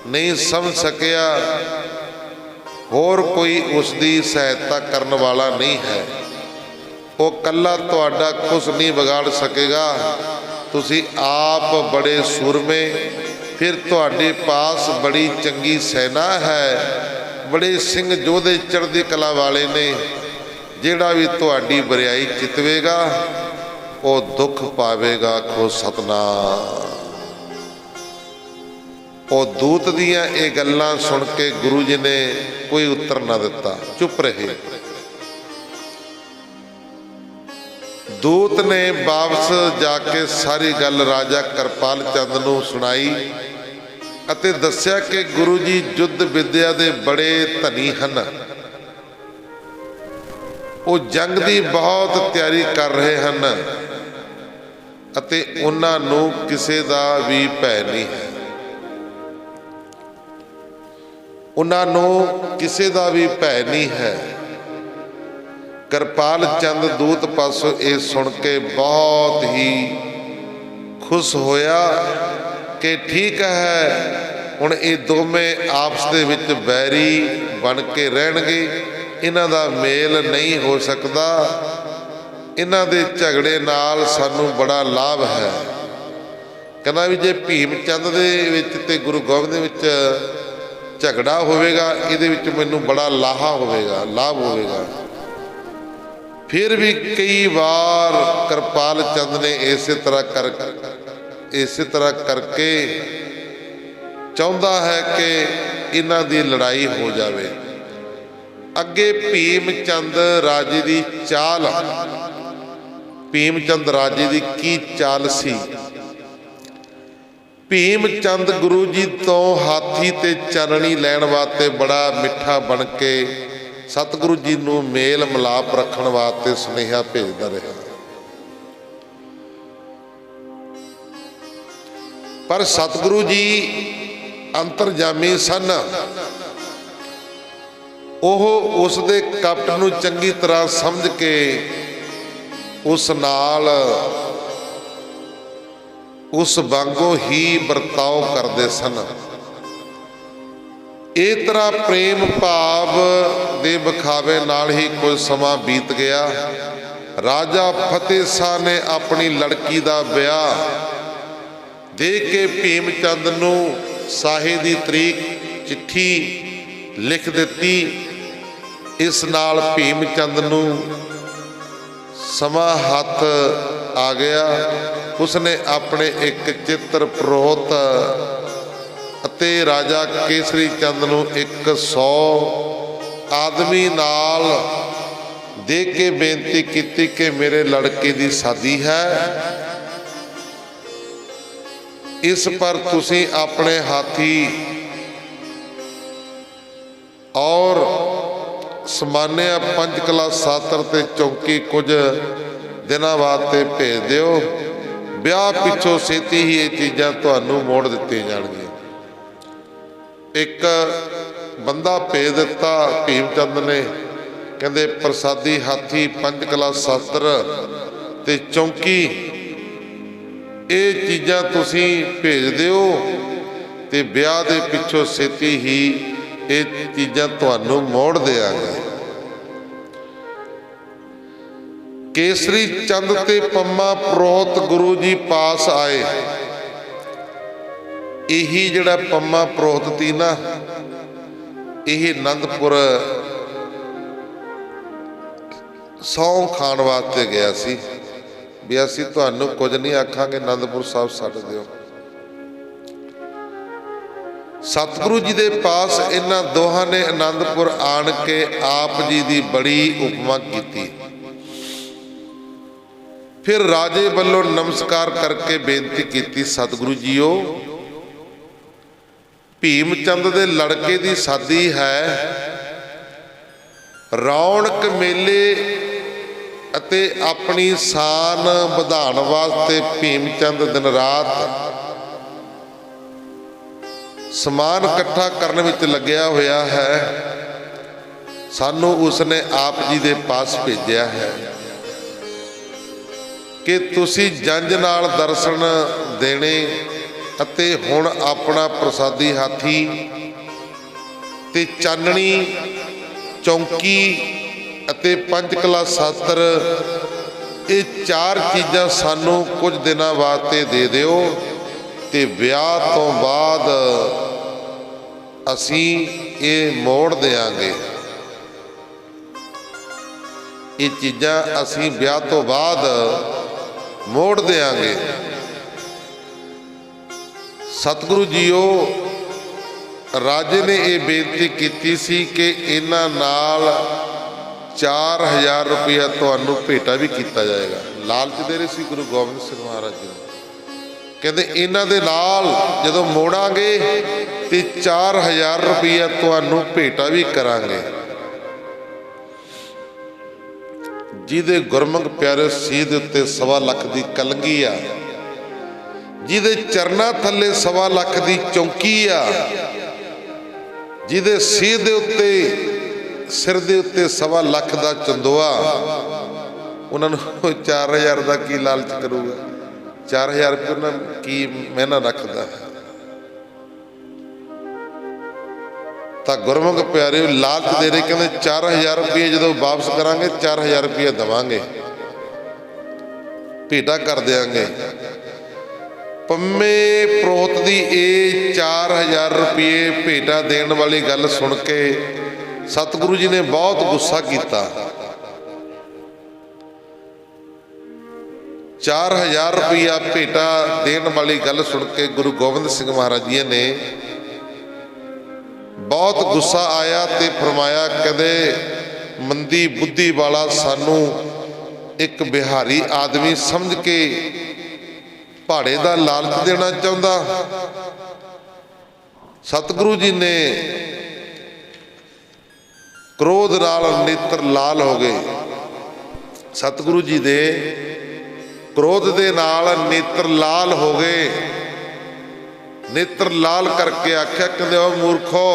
ਨਹੀਂ ਸਮਝ ਸਕਿਆ। ਹੋਰ ਕੋਈ ਉਸ ਦੀ ਸਹਾਇਤਾ ਕਰਨ ਵਾਲਾ ਨਹੀਂ ਹੈ। ਉਹ ਇਕੱਲਾ ਤੁਹਾਡਾ ਕੁਛ ਨਹੀਂ ਵਿਗਾੜ ਸਕੇਗਾ। ਤੁਸੀਂ ਆਪ ਬੜੇ ਸੂਰਮੇ, ਫਿਰ ਤੁਹਾਡੇ ਪਾਸ ਬੜੀ ਚੰਗੀ ਸੈਨਾ ਹੈ, ਬੜੇ ਸਿੰਘ ਯੋਧੇ ਚੜ੍ਹਦੀ ਕਲਾ ਵਾਲੇ ਨੇ। ਜਿਹੜਾ ਵੀ ਤੁਹਾਡੀ ਬਰਿਆਈ ਜਿੱਤਵੇਗਾ ਉਹ ਦੁੱਖ ਪਾਵੇਗਾ। ਖੋ ਸਤਨਾਮ। ਉਹ ਦੂਤ ਦੀਆਂ ਇਹ ਗੱਲਾਂ ਸੁਣ ਕੇ ਗੁਰੂ ਜੀ ਨੇ ਕੋਈ ਉੱਤਰ ਨਾ ਦਿੱਤਾ, ਚੁੱਪ ਰਹੇ। ਦੂਤ ਨੇ ਵਾਪਸ ਜਾ ਕੇ ਸਾਰੀ ਗੱਲ ਰਾਜਾ ਕਿਰਪਾਲ ਚੰਦ ਨੂੰ ਸੁਣਾਈ ਅਤੇ ਦੱਸਿਆ ਕਿ ਗੁਰੂ ਜੀ ਯੁੱਧ ਵਿਦਿਆ ਦੇ ਬੜੇ ਧਨੀ ਹਨ। ਉਹ ਜੰਗ ਦੀ ਬਹੁਤ ਤਿਆਰੀ ਕਰ ਰਹੇ ਹਨ ਅਤੇ ਉਹਨਾਂ ਨੂੰ ਕਿਸੇ ਦਾ ਵੀ ਭੈ ਨਹੀਂ ਹੈ। ਉਹਨਾਂ ਨੂੰ ਕਿਸੇ ਦਾ ਵੀ ਭੈ ਨਹੀਂ ਹੈ। ਕਿਰਪਾਲ ਚੰਦ ਦੂਤ ਪਾਸੋਂ ਇਹ ਸੁਣ ਕੇ ਬਹੁਤ ਹੀ ਖੁਸ਼ ਹੋਇਆ ਕਿ ਠੀਕ ਹੈ, ਹੁਣ ਇਹ ਦੋਵੇਂ ਆਪਸ ਦੇ ਵਿੱਚ ਬੈਰੀ ਬਣ ਕੇ ਰਹਿਣਗੇ। ਇਹਨਾਂ ਦਾ ਮੇਲ ਨਹੀਂ ਹੋ ਸਕਦਾ। ਇਹਨਾਂ ਦੇ ਝਗੜੇ ਨਾਲ ਸਾਨੂੰ ਬੜਾ ਲਾਭ ਹੈ। ਕਹਿੰਦਾ ਵੀ ਜੇ ਭੀਮ ਚੰਦ ਦੇ ਵਿੱਚ ਤੇ ਗੁਰੂ ਗੋਬਿੰਦ ਦੇ ਵਿੱਚ ਝਗੜਾ ਹੋਵੇਗਾ, ਇਹਦੇ ਵਿੱਚ ਮੈਨੂੰ ਬੜਾ ਲਾਹਾ ਹੋਵੇਗਾ, ਲਾਭ ਹੋਵੇਗਾ। ਫਿਰ ਵੀ ਕਈ ਵਾਰ ਕਿਰਪਾਲ ਚੰਦ ਨੇ ਇਸੇ ਤਰ੍ਹਾਂ ਕਰਕੇ ਚਾਹੁੰਦਾ ਹੈ ਕਿ ਇਹਨਾਂ ਦੀ ਲੜਾਈ ਹੋ ਜਾਵੇ। ਅੱਗੇ ਭੀਮ ਚੰਦ ਰਾਜੇ ਦੀ ਚਾਲ, ਭੀਮ ਚੰਦ ਰਾਜੇ ਦੀ ਕੀ ਚਾਲ ਸੀ? ਭੀਮ ਚੰਦ ਗੁਰੂ ਜੀ ਤੋਂ ਹਾਥੀ ਤੇ ਚਾਨਣੀ ਲੈਣ ਵਾਸਤੇ ਬੜਾ ਮਿੱਠਾ ਬਣ ਕੇ ਸਤਿਗੁਰੂ ਜੀ ਨੂੰ ਮੇਲ ਮਿਲਾਪ ਰੱਖਣ ਵਾਸਤੇ ਸੁਨੇਹਾ ਭੇਜਦਾ ਰਿਹਾ। ਪਰ ਸਤਿਗੁਰੂ ਜੀ ਅੰਤਰਜਾਮੀ ਸਨ। ਉਹ ਉਸ ਦੇ ਕਪਟ ਨੂੰ ਚੰਗੀ ਤਰ੍ਹਾਂ ਸਮਝ ਕੇ ਉਸ ਨਾਲ ਉਸ ਵਾਂਗੂ ਹੀ ਵਰਤਾਓ ਕਰਦੇ ਸਨ। ਇਹ ਤਰ੍ਹਾਂ ਪ੍ਰੇਮ ਭਾਵ ਦੇ ਵਿਖਾਵੇ ਨਾਲ ਹੀ ਕੁਝ ਸਮਾਂ ਬੀਤ ਗਿਆ। ਰਾਜਾ ਫਤਿਹ ਸ਼ਾਹ ਨੇ ਆਪਣੀ ਲੜਕੀ ਦਾ ਵਿਆਹ ਦੇ ਕੇ ਭੀਮ ਚੰਦ ਨੂੰ ਸਾਹੇ ਦੀ ਤਰੀਕ ਚਿੱਠੀ ਲਿਖ ਦਿੱਤੀ। ਇਸ ਨਾਲ ਭੀਮ ਚੰਦ ਨੂੰ ਸਮਾਂ ਹੱਥ ਆ ਗਿਆ। ਉਸਨੇ ਆਪਣੇ ਇੱਕ ਚਿੱਤਰ ਪ੍ਰੋਹਤ ਅਤੇ ਰਾਜਾ ਕੇਸਰੀ ਚੰਦ ਨੂੰ 100 ਆਦਮੀ ਨਾਲ ਦੇ ਕੇ ਬੇਨਤੀ ਕੀਤੀ ਕਿ ਮੇਰੇ ਲੜਕੇ ਦੀ ਸ਼ਾਦੀ ਹੈ, ਇਸ ਪਰ ਤੁਸੀਂ ਆਪਣੇ ਹਾਥੀ ਔਰ ਸਮਾਨਿਆ ਪੰਚਕਲਾ ਸਾਤਰ ਤੇ ਚੌਂਕੀ ਕੁਝ ਦਿਨਾਂ ਬਾਅਦ ਤੇ ਭੇਜ ਦਿਓ। ਵਿਆਹ ਪਿੱਛੋਂ ਛੇਤੀ ਹੀ ਇਹ ਚੀਜ਼ਾਂ ਤੁਹਾਨੂੰ ਮੋੜ ਦਿੱਤੀਆਂ ਜਾਣਗੀਆਂ। ਇੱਕ ਬੰਦਾ ਭੇਜ ਦਿੱਤਾ ਭੀਮ ਚੰਦ ਨੇ। ਕਹਿੰਦੇ ਪ੍ਰਸਾਦੀ ਹਾਥੀ ਪੰਚਕਲਾ ਸਾਤਰ ਤੇ ਚੌਂਕੀ ਇਹ ਚੀਜ਼ਾਂ ਤੁਸੀਂ ਭੇਜ ਦਿਓ ਤੇ ਵਿਆਹ ਦੇ ਪਿੱਛੋਂ ਛੇਤੀ ਹੀ ਇਹ ਚੀਜ਼ਾਂ ਤੁਹਾਨੂੰ ਮੋੜ ਦਿਆਂਗੇ। ਕੇਸਰੀ ਚੰਦ ਤੇ ਪੰਮਾ ਪ੍ਰੋਹਤ ਗੁਰੂ ਜੀ ਪਾਸ ਆਏ। ਇਹੀ ਜਿਹੜਾ ਪੰਮਾ ਪ੍ਰੋਹਤ ਸੀ ਨਾ, ਇਹ ਆਨੰਦਪੁਰ ਸਹੁੰ ਖਾਣ ਵਾਸਤੇ ਗਿਆ ਸੀ ਵੀ ਅਸੀਂ ਤੁਹਾਨੂੰ ਕੁਝ ਨਹੀਂ ਆਖਾਂਗੇ, ਆਨੰਦਪੁਰ ਸਾਹਿਬ ਛੱਡ ਦਿਓ। ਸਤਿਗੁਰੂ ਜੀ ਦੇ ਪਾਸ ਇਹਨਾਂ ਦੋਹਾਂ ਨੇ ਆਨੰਦਪੁਰ ਆਣ ਕੇ ਆਪ ਜੀ ਦੀ ਬੜੀ ਉਪਮਾ ਕੀਤੀ। ਫਿਰ ਰਾਜੇ ਵੱਲੋਂ ਨਮਸਕਾਰ ਕਰਕੇ ਬੇਨਤੀ ਕੀਤੀ, ਸਤਿਗੁਰੂ ਜੀਓ ਭੀਮ ਚੰਦ ਦੇ ਲੜਕੇ ਦੀ ਸ਼ਾਦੀ ਹੈ। ਰੌਣਕ ਮੇਲੇ ਅਤੇ ਆਪਣੀ ਸ਼ਾਨ ਵਧਾਉਣ ਵਾਸਤੇ ਭੀਮ ਚੰਦ ਦਿਨ ਰਾਤ ਸਮਾਨ ਇਕੱਠਾ ਕਰਨ ਵਿੱਚ ਲੱਗਿਆ ਹੋਇਆ ਹੈ। ਸਾਨੂੰ ਉਸਨੇ ਆਪ ਜੀ ਦੇ ਪਾਸ ਭੇਜਿਆ ਹੈ ਕਿ ਤੁਸੀਂ ਜੰਝ ਨਾਲ ਦਰਸ਼ਨ ਦੇਣੇ ਅਤੇ ਹੁਣ ਆਪਣਾ ਪ੍ਰਸਾਦੀ ਹਾਥੀ ਤੇ ਚਾਨਣੀ ਚੌਂਕੀ ਅਤੇ ਪੰਚਕਲਾ ਸ਼ਾਸਤਰ ਇਹ 4 ਚੀਜ਼ਾਂ ਸਾਨੂੰ ਕੁਝ ਦਿਨਾਂ ਵਾਸਤੇ ਦੇ ਦਿਓ ਤੇ ਵਿਆਹ ਤੋਂ ਬਾਅਦ ਅਸੀਂ ਇਹ ਮੋੜ ਦੇਵਾਂਗੇ। ਇਹ ਚੀਜ਼ਾਂ ਅਸੀਂ ਵਿਆਹ ਤੋਂ ਬਾਅਦ ਮੋੜ ਦੇਵਾਂਗੇ। ਸਤਿਗੁਰੂ ਜੀਓ ਰਾਜੇ ਨੇ ਇਹ ਬੇਨਤੀ ਕੀਤੀ ਸੀ ਕਿ ਇਹਨਾਂ ਨਾਲ 4000 ਰੁਪਇਆ ਤੁਹਾਨੂੰ ਭੇਟਾ ਵੀ ਕੀਤਾ ਜਾਏਗਾ। ਲਾਲਚ ਦੇ ਰਹੇ ਸੀ ਗੁਰੂ ਗੋਬਿੰਦ ਸਿੰਘ ਮਹਾਰਾਜ ਜੀ ਨੂੰ। ਕਹਿੰਦੇ ਇਹਨਾਂ ਦੇ ਨਾਲ ਜਦੋਂ ਮੋੜਾਂਗੇ ਤੇ 4000 ਰੁਪਇਆ ਤੁਹਾਨੂੰ ਭੇਟਾ ਵੀ ਕਰਾਂਗੇ। ਜਿਹਦੇ ਗੁਰਮੁਖ ਪਿਆਰੇ ਸੀਸ ਦੇ ਉੱਤੇ 1.25 ਲੱਖ ਦੀ ਕਲਗੀ ਆ, ਜਿਹਦੇ ਚਰਨਾਂ ਥੱਲੇ 1.25 ਲੱਖ ਦੀ ਚੌਂਕੀ ਆ, ਜਿਹਦੇ ਸਿਰ ਦੇ ਉੱਤੇ 1.25 ਲੱਖ ਦਾ ਚੰਦੋਆ, ਉਹਨਾਂ ਨੂੰ 4000 ਦਾ ਕੀ ਲਾਲਚ ਕਰੂਗਾ? 4000 ਰੁਪਏ ਉਹਨਾਂ ਕੀ ਮਹਿਨਾ ਰੱਖਦਾ ਹੈ? ਤਾਂ ਗੁਰਮੁਖ ਪਿਆਰੇ ਲਾਲਚ ਦੇ ਰਹੇ, ਕਹਿੰਦੇ 4000 ਰੁਪਏ ਜਦੋਂ ਵਾਪਸ ਕਰਾਂਗੇ 4000 ਰੁਪਏ ਦੇਵਾਂਗੇ, ਭੇਟਾ ਕਰ ਦਿਆਂਗੇ। ਪੰਮੇ ਪ੍ਰੋਤ ਦੀ ਇਹ 4000 ਰੁਪਏ ਭੇਟਾ ਦੇਣ ਵਾਲੀ ਗੱਲ ਸੁਣ ਕੇ ਸਤਿਗੁਰੂ ਜੀ ਨੇ ਬਹੁਤ ਗੁੱਸਾ ਕੀਤਾ। 4000 ਰੁਪਇਆ ਭੇਟਾ ਦੇਣ ਵਾਲੀ ਗੱਲ ਸੁਣ ਕੇ ਗੁਰੂ ਗੋਬਿੰਦ ਸਿੰਘ ਮਹਾਰਾਜ ਜੀ ਨੇ ਬਹੁਤ ਗੁੱਸਾ ਆਇਆ ਤੇ ਫਰਮਾਇਆ, ਕਹਿੰਦੇ ਮੰਦੀ ਬੁੱਧੀ ਵਾਲਾ ਸਾਨੂੰ ਇੱਕ ਬਿਹਾਰੀ ਆਦਮੀ ਸਮਝ ਕੇ ਭਾੜੇ ਦਾ ਲਾਲਚ ਦੇਣਾ ਚਾਹੁੰਦਾ। ਸਤਿਗੁਰੂ ਜੀ ਨੇ ਕ੍ਰੋਧ ਨਾਲ ਨੇਤਰ ਲਾਲ ਹੋ ਗਏ। ਸਤਿਗੁਰੂ ਜੀ ਦੇ ਕ੍ਰੋਧ ਦੇ ਨਾਲ ਨੇਤਰ ਲਾਲ ਹੋ ਗਏ। ਨੇਤਰ ਲਾਲ ਕਰਕੇ ਆਖਿਆ, ਕਹਿੰਦੇ ਓ ਮੂਰਖੋ,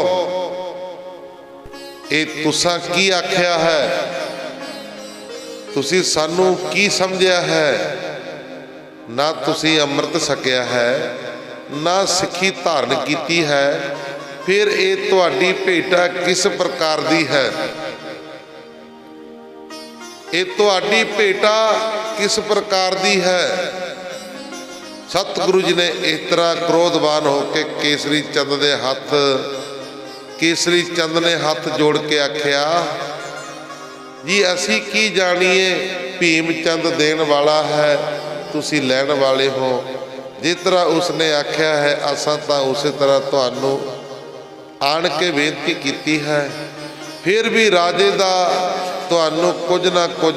ਇਹ ਤੁਸਾਂ ਕੀ ਆਖਿਆ ਹੈ? ਤੁਸੀਂ ਸਾਨੂੰ ਕੀ ਸਮਝਿਆ ਹੈ? ਨਾ ਤੁਸੀਂ ਅੰਮ੍ਰਿਤ ਛਕਿਆ ਹੈ, ਨਾ ਸਿੱਖੀ ਧਾਰਨ ਕੀਤੀ ਹੈ, ਫਿਰ ਇਹ ਤੁਹਾਡੀ ਭੇਟਾ ਕਿਸ ਪ੍ਰਕਾਰ ਦੀ ਹੈ? ਇਹ ਤੁਹਾਡੀ ਭੇਟਾ ਕਿਸ ਪ੍ਰਕਾਰ ਦੀ ਹੈ? ਸਤਿਗੁਰੂ ਜੀ ਨੇ ਇਸ ਤਰ੍ਹਾਂ ਕ੍ਰੋਧਵਾਨ ਹੋ ਕੇ ਕੇਸਰੀ ਚੰਦ ਨੇ ਹੱਥ ਜੋੜ ਕੇ ਆਖਿਆ, ਜੀ ਅਸੀਂ ਕੀ ਜਾਣੀਏ, ਭੀਮ ਚੰਦ ਦੇਣ ਵਾਲਾ ਹੈ, ਤੁਸੀਂ ਲੈਣ ਵਾਲੇ ਹੋ। ਜਿਸ ਤਰ੍ਹਾਂ ਉਸਨੇ ਆਖਿਆ ਹੈ ਅਸਾਂ ਤਾਂ ਉਸੇ ਤਰ੍ਹਾਂ ਤੁਹਾਨੂੰ ਆਣ ਕੇ ਬੇਨਤੀ ਕੀਤੀ ਹੈ। ਫਿਰ ਵੀ ਰਾਜੇ ਦਾ ਤੁਹਾਨੂੰ ਕੁਝ ਨਾ ਕੁਝ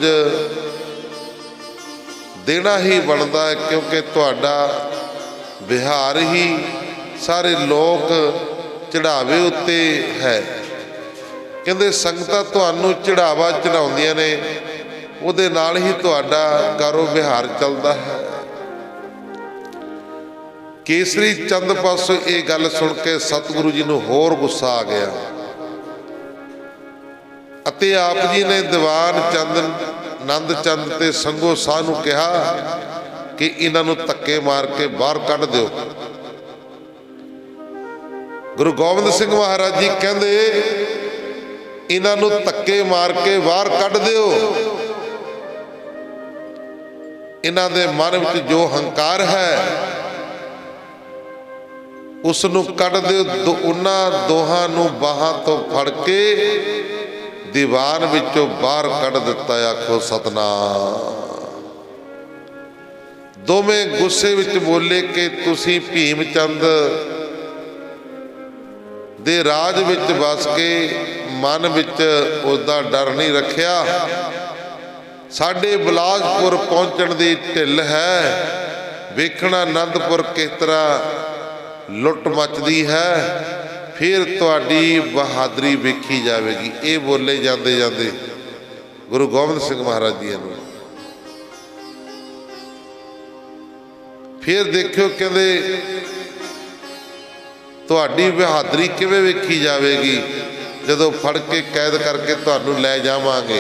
ਦੇਣਾ ਹੀ ਬਣਦਾ ਹੈ, ਕਿਉਂਕਿ ਤੁਹਾਡਾ ਵਿਹਾਰ ਹੀ ਸਾਰੇ ਲੋਕ ਚੜਾਵੇ ਉੱਤੇ ਹੈ। ਕਹਿੰਦੇ ਸੰਗਤਾਂ ਤੁਹਾਨੂੰ ਚੜਾਵਾ ਚੜਾਉਂਦੀਆਂ ਨੇ, ਉਹਦੇ ਨਾਲ ਹੀ ਤੁਹਾਡਾ ਕਾਰੋ ਵਿਹਾਰ ਚੱਲਦਾ ਹੈ। ਕੇਸਰੀ ਚੰਦ ਪਾਸੋਂ ਇਹ ਗੱਲ ਸੁਣ ਕੇ ਸਤਿਗੁਰੂ ਜੀ ਨੂੰ ਹੋਰ ਗੁੱਸਾ ਆ ਗਿਆ ਅਤੇ ਆਪ ਜੀ ਨੇ ਦੀਵਾਨ ਚੰਦ ਨੰਦ ਚੰਦ ਤੇ ਸੰਗੋ ਸਾਹ ਨੂੰ ਕਿਹਾ ਕਿ ਇਹਨਾਂ ਨੂੰ ਧੱਕੇ ਮਾਰ ਕੇ ਬਾਹਰ ਕੱਢ ਦਿਓ। ਗੁਰੂ ਗੋਬਿੰਦ ਸਿੰਘ ਮਹਾਰਾਜ ਜੀ ਕਹਿੰਦੇ ਇਹਨਾਂ ਨੂੰ ਧੱਕੇ ਮਾਰ ਕੇ ਬਾਹਰ ਕੱਢ ਦਿਓ। ਇਹਨਾਂ ਦੇ ਮਨ ਵਿੱਚ ਜੋ ਹੰਕਾਰ ਹੈ ਉਸ ਨੂੰ ਕੱਢ ਦਿਓ। ਉਹਨਾਂ ਦੋਹਾਂ ਨੂੰ ਬਾਹਾਂ ਤੋਂ ਫੜ ਕੇ ਦੀਵਾਨ ਵਿੱਚੋਂ ਬਾਹਰ ਕੱਢ ਦਿੱਤਾ। ਆਖੋ ਸਤਨਾਮ। ਦੋਵੇਂ ਗੁੱਸੇ ਵਿੱਚ ਬੋਲੇ ਕਿ ਤੁਸੀਂ ਭੀਮ ਚੰਦ ਦੇ ਰਾਜ ਵਿੱਚ ਵਸ ਕੇ ਮਨ ਵਿੱਚ ਉਸਦਾ ਡਰ ਨਹੀਂ ਰੱਖਿਆ। ਸਾਡੇ ਬਿਲਾਸਪੁਰ ਪਹੁੰਚਣ ਦੀ ਢਿੱਲ ਹੈ, ਵੇਖਣਾ ਆਨੰਦਪੁਰ ਕਿਸ ਤਰ੍ਹਾਂ ਲੁੱਟ ਮਚਦੀ ਹੈ, ਫਿਰ ਤੁਹਾਡੀ ਬਹਾਦਰੀ ਵੇਖੀ ਜਾਵੇਗੀ। ਇਹ ਬੋਲੇ ਜਾਂਦੇ ਜਾਂਦੇ ਗੁਰੂ ਗੋਬਿੰਦ ਸਿੰਘ ਮਹਾਰਾਜ ਜੀ ਨੂੰ फिर देखियो कहते तुहाडी बहादरी किवें वेखी जावेगी जदों फड़ के कैद करके तुहानूं लै जावांगे।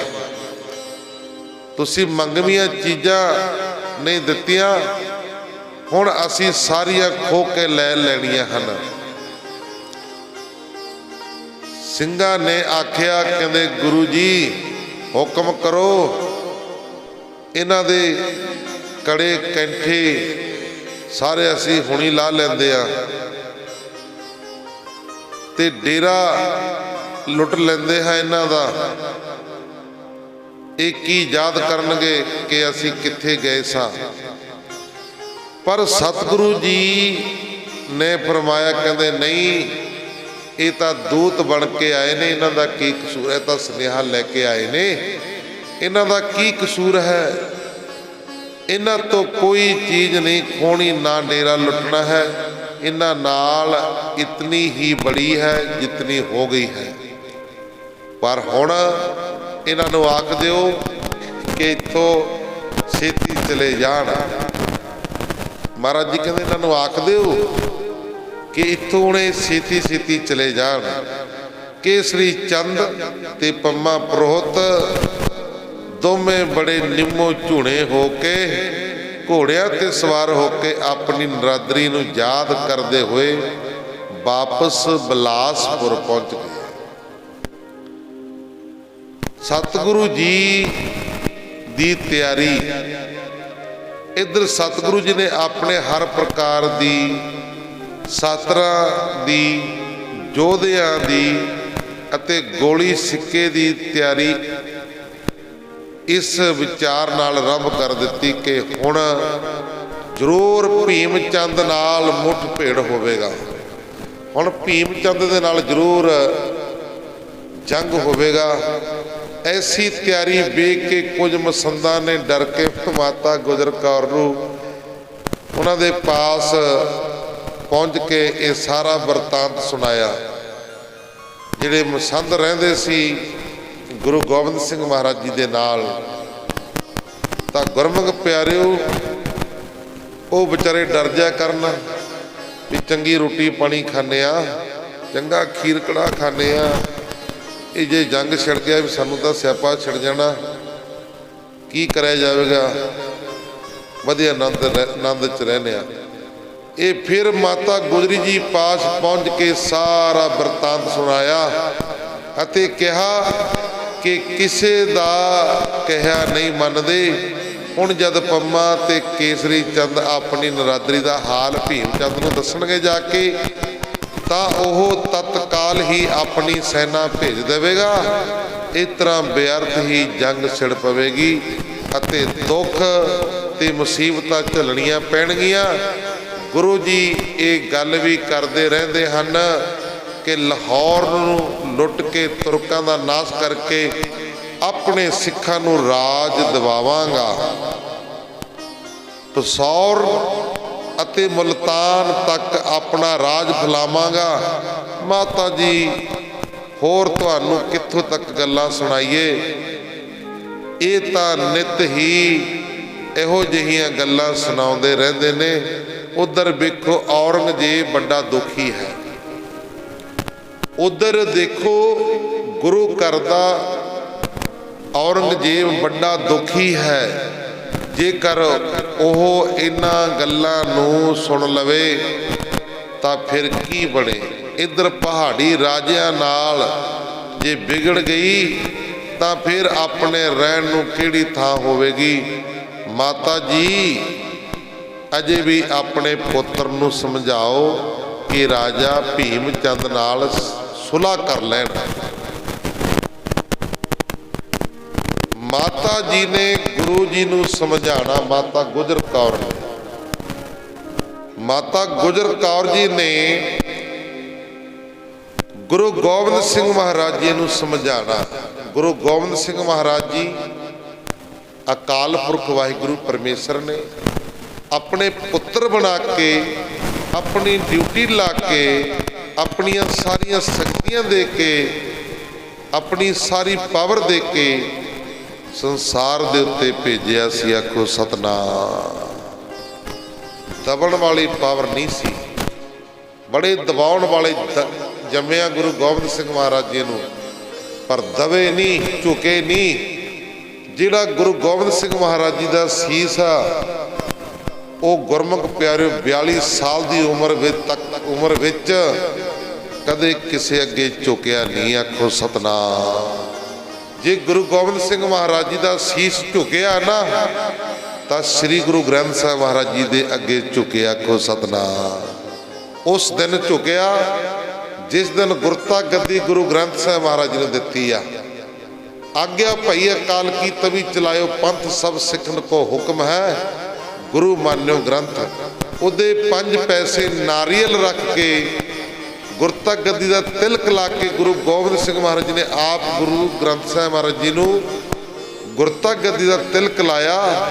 तुसीं मंगवियां चीज़ां नहीं दित्तियां, हुण असीं सारियां खो के लै लैणियां हन। ਸਿੰਘਾਂ ने आखिया कहते गुरु जी हुक्म करो, इन्हां दे कड़े कैंठे सारे असीं हुणी ला लैंदे आ ते डेरा लुट लैंदे हैं इन्हां दा। ये की याद करनगे कि असीं कित्थे गए सां। पर सतगुरु जी ने फरमाया कहते नहीं, ये तो दूत बन के आए ने, इन्हां दा की कसूर है, तो सुनेहा लैके आए ने, इन्हां दा की कसूर है। इन्हां तो कोई चीज़ नहीं खोनी, ना डेरा लुटना है, इन्हां नाल इतनी ही बड़ी है जितनी हो गई है। पर हुण इन्हां नूं आख दिओ कि इत्थों छेती चले जाण। महाराज जी कहते इन्हां नूं आख दिओ कि इत्थों हुणे छेती छेती चले जाण। केसरी चंद ते पम्मा परोहत दोवें बड़े निम्मो झूणे होके घोड़ियां ते सवार होके अपनी नरादरी नूं याद करते हुए वापस बिलासपुर पहुंच गए। सतगुरु जी दी तैयारी, इधर सतगुरु जी ने अपने हर प्रकार दी शास्त्रां दी, योधियां दी अते गोली सिक्के दी तैयारी इस विचार नाल आरंभ कर दित्ती कि हुण जरूर भीम चंद नाल मुठभेड़ होवेगा। हुण भीम चंद दे नाल जरूर जंग होवेगा। ऐसी तैयारी वेख के कुछ मसंदा ने डर के माता गुजर कौर नूं उन्हां दे पास पहुँच के ये सारा वरतांत सुनाया। जिहड़े मसंद रहिंदे सी गुरु गोबिंद सिंह महाराज जी दे नाल, तां गुरमुख प्यारिओ वो बेचारे डर जा करन भी चंगी रोटी पानी खाने आ, चंगा खीर कड़ा खाने आ, ये जे जंग छिड़ गया भी सानू तां स्यापा छिड़ जाना, की कराया जाएगा, वधिया आनंद च रहने आ। ये फिर माता गुजरी जी पास पहुँच के सारा वरतांत सुनाया अते कहा कि किसे दा कहा नहीं मनदे। हुण जद पम्मा ते केसरी चंद अपनी नरादरी दा हाल भीम चंद नूं दसणगे जाके, तां ओह तत्काल ही अपनी सेना भेज देवेगा। इस तरह बेअर्थ ही जंग छिड़ पवेगी अते दुख ते मुसीबतां झलणियां पैणगियां। गुरु जी ये गल भी करते रहते हैं कि लाहौर नूं लुट के तुर्कां दा नाश करके अपने सिखां नूं राज दिवावांगा। पसौर अते मुल्तान तक अपना राज फैलावांगा। माता जी होर तुहानूं कित्थों तक गल्लां सुणाईए, ये तां नित ही इहो जिहियां गल्लां सुणाउंदे रहंदे ने। उधर देखो औरंगजेब बड़ा दुखी है, उधर देखो गुरु करदा औरंगजेब बड़ा दुखी है। जेकर ओह इन्हां गल्लां नूं सुन लवे तां फिर की बने। इधर पहाड़ी राजियां नाल जे बिगड़ गई तां फिर अपने रहण नूं किहड़ी थां होवेगी। माता जी अजे भी अपने पुत्र नूं समझाओ कि राजा भीम चंद नाल सुलह कर लैण। माता जी ने गुरु जी नूं समझाना, माता गुजर कौर ने, माता गुजर कौर जी ने गुरु गोबिंद सिंह महाराज जी नूं समझाना। गुरु गोबिंद सिंह महाराज जी अकाल पुरख वाहिगुरु परमेश्वर ने अपने पुत्र बना के, अपनी ड्यूटी ला के, अपनियां सारियां शक्तियां दे के, अपनी सारी पावर दे के संसार दे उत्ते भेजिया सी। आखो सतनाम। ਦਬਣ ਵਾਲੀ ਪਾਵਰ ਨਹੀਂ ਸੀ। ਬੜੇ ਦਬਾਉਣ ਵਾਲੇ ਜੰਮਿਆ ਗੁਰੂ ਗੋਬਿੰਦ ਸਿੰਘ ਮਹਾਰਾਜ ਜੀ ਨੂੰ, ਪਰ ਦਵੇ ਨਹੀਂ, ਝੁਕੇ ਨਹੀਂ। ਜਿਹੜਾ ਗੁਰੂ ਗੋਬਿੰਦ ਸਿੰਘ ਮਹਾਰਾਜ ਜੀ ਦਾ ਸੀਸ ਆ ਉਹ ਗੁਰਮੁਖ ਪਿਆਰਿਓ 42 ਸਾਲ ਦੀ ਉਮਰ ਵਿੱਚ ਕਦੇ ਕਿਸੇ ਅੱਗੇ ਝੁਕਿਆ ਨਹੀਂ। ਆਖੋ ਸਤਨਾਮ। ਜੇ ਗੁਰੂ ਗੋਬਿੰਦ ਸਿੰਘ ਮਹਾਰਾਜ ਜੀ ਦਾ ਸੀਸ ਝੁਕਿਆ ਨਾ ਤਾਂ ਸ੍ਰੀ ਗੁਰੂ ਗ੍ਰੰਥ ਸਾਹਿਬ ਮਹਾਰਾਜ ਜੀ ਦੇ ਅੱਗੇ ਝੁਕਿਆ। ਆਖੋ ਸਤਨਾਮ। ਉਸ ਦਿਨ ਝੁਕਿਆ ਜਿਸ ਦਿਨ ਗੁਰਤਾ ਗੱਦੀ ਗੁਰੂ ਗ੍ਰੰਥ ਸਾਹਿਬ ਮਹਾਰਾਜ ਜੀ ਨੇ ਦਿੱਤੀ ਆ। ਆਗਿਆ ਭਈ ਅਕਾਲ ਕੀ ਤਵੀ ਚਲਾਇਓ, ਪੰਥ ਸਭ ਸਿੱਖਣ ਕੋ ਹੁਕਮ ਹੈ, ਗੁਰੂ ਮਾਨਿਓ ਗ੍ਰੰਥ। ਉਹਦੇ 5 ਪੈਸੇ ਨਾਰੀਅਲ ਰੱਖ ਕੇ ਗੁਰਤਾ ਗੱਦੀ ਦਾ ਤਿਲਕ ਲਾ ਕੇ ਗੁਰੂ ਗੋਬਿੰਦ ਸਿੰਘ ਮਹਾਰਾਜ ਜੀ ਨੇ ਆਪ ਗੁਰੂ ਗ੍ਰੰਥ ਸਾਹਿਬ ਮਹਾਰਾਜ ਜੀ ਨੂੰ ਗੁਰਤਾ ਗੱਦੀ ਦਾ ਤਿਲਕ ਲਾਇਆ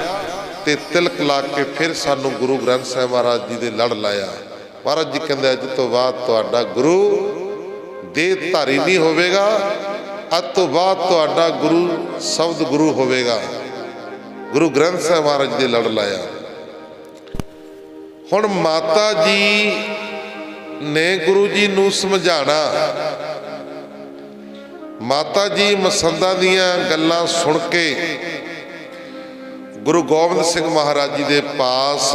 ਤੇ ਤਿਲਕ ਲਾ ਕੇ ਫਿਰ ਸਾਨੂੰ ਗੁਰੂ ਗ੍ਰੰਥ ਸਾਹਿਬ ਮਹਾਰਾਜ ਜੀ ਦੇ ਲੜ ਲਾਇਆ। ਮਹਾਰਾਜ ਜੀ ਕਹਿੰਦੇ ਅੱਜ ਤੋਂ ਬਾਅਦ ਤੁਹਾਡਾ ਗੁਰੂ ਦੇਹ ਧਾਰੀ ਨਹੀਂ ਹੋਵੇਗਾ, ਅੱਜ ਤੋਂ ਬਾਅਦ ਤੁਹਾਡਾ ਗੁਰੂ ਸ਼ਬਦ ਗੁਰੂ ਹੋਵੇਗਾ। ਗੁਰੂ ਗ੍ਰੰਥ ਸਾਹਿਬ ਮਹਾਰਾਜ ਦੇ ਲੜ ਲਾਇਆ। ਹੁਣ ਮਾਤਾ ਜੀ ਨੇ ਗੁਰੂ ਜੀ ਨੂੰ ਸਮਝਾਣਾ। ਮਾਤਾ ਜੀ ਮਸੰਦਾਂ ਦੀਆਂ ਗੱਲਾਂ ਸੁਣ ਕੇ ਗੁਰੂ ਗੋਬਿੰਦ ਸਿੰਘ ਮਹਾਰਾਜ ਜੀ ਦੇ ਪਾਸ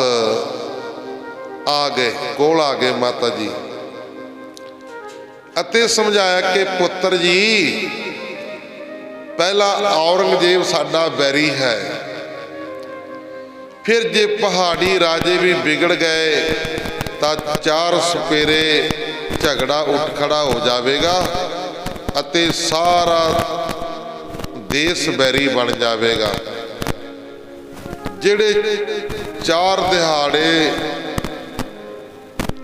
ਆ ਗਏ, ਕੋਲ ਆ ਗਏ ਮਾਤਾ ਜੀ, ਅਤੇ ਸਮਝਾਇਆ ਕਿ ਪੁੱਤਰ ਜੀ, ਪਹਿਲਾ ਔਰੰਗਜ਼ੇਬ ਸਾਡਾ ਬੈਰੀ ਹੈ, ਫਿਰ ਜੇ ਪਹਾੜੀ ਰਾਜੇ ਵੀ ਵਿਗੜ ਗਏ ਤਾਂ 4 ਸਪੇਰੇ ਝਗੜਾ ਉੱਠ ਖੜਾ ਹੋ ਜਾਵੇਗਾ ਅਤੇ ਸਾਰਾ ਦੇਸ਼ ਬੈਰੀ ਬਣ ਜਾਵੇਗਾ। ਜਿਹੜੇ 4 ਦਿਹਾੜੇ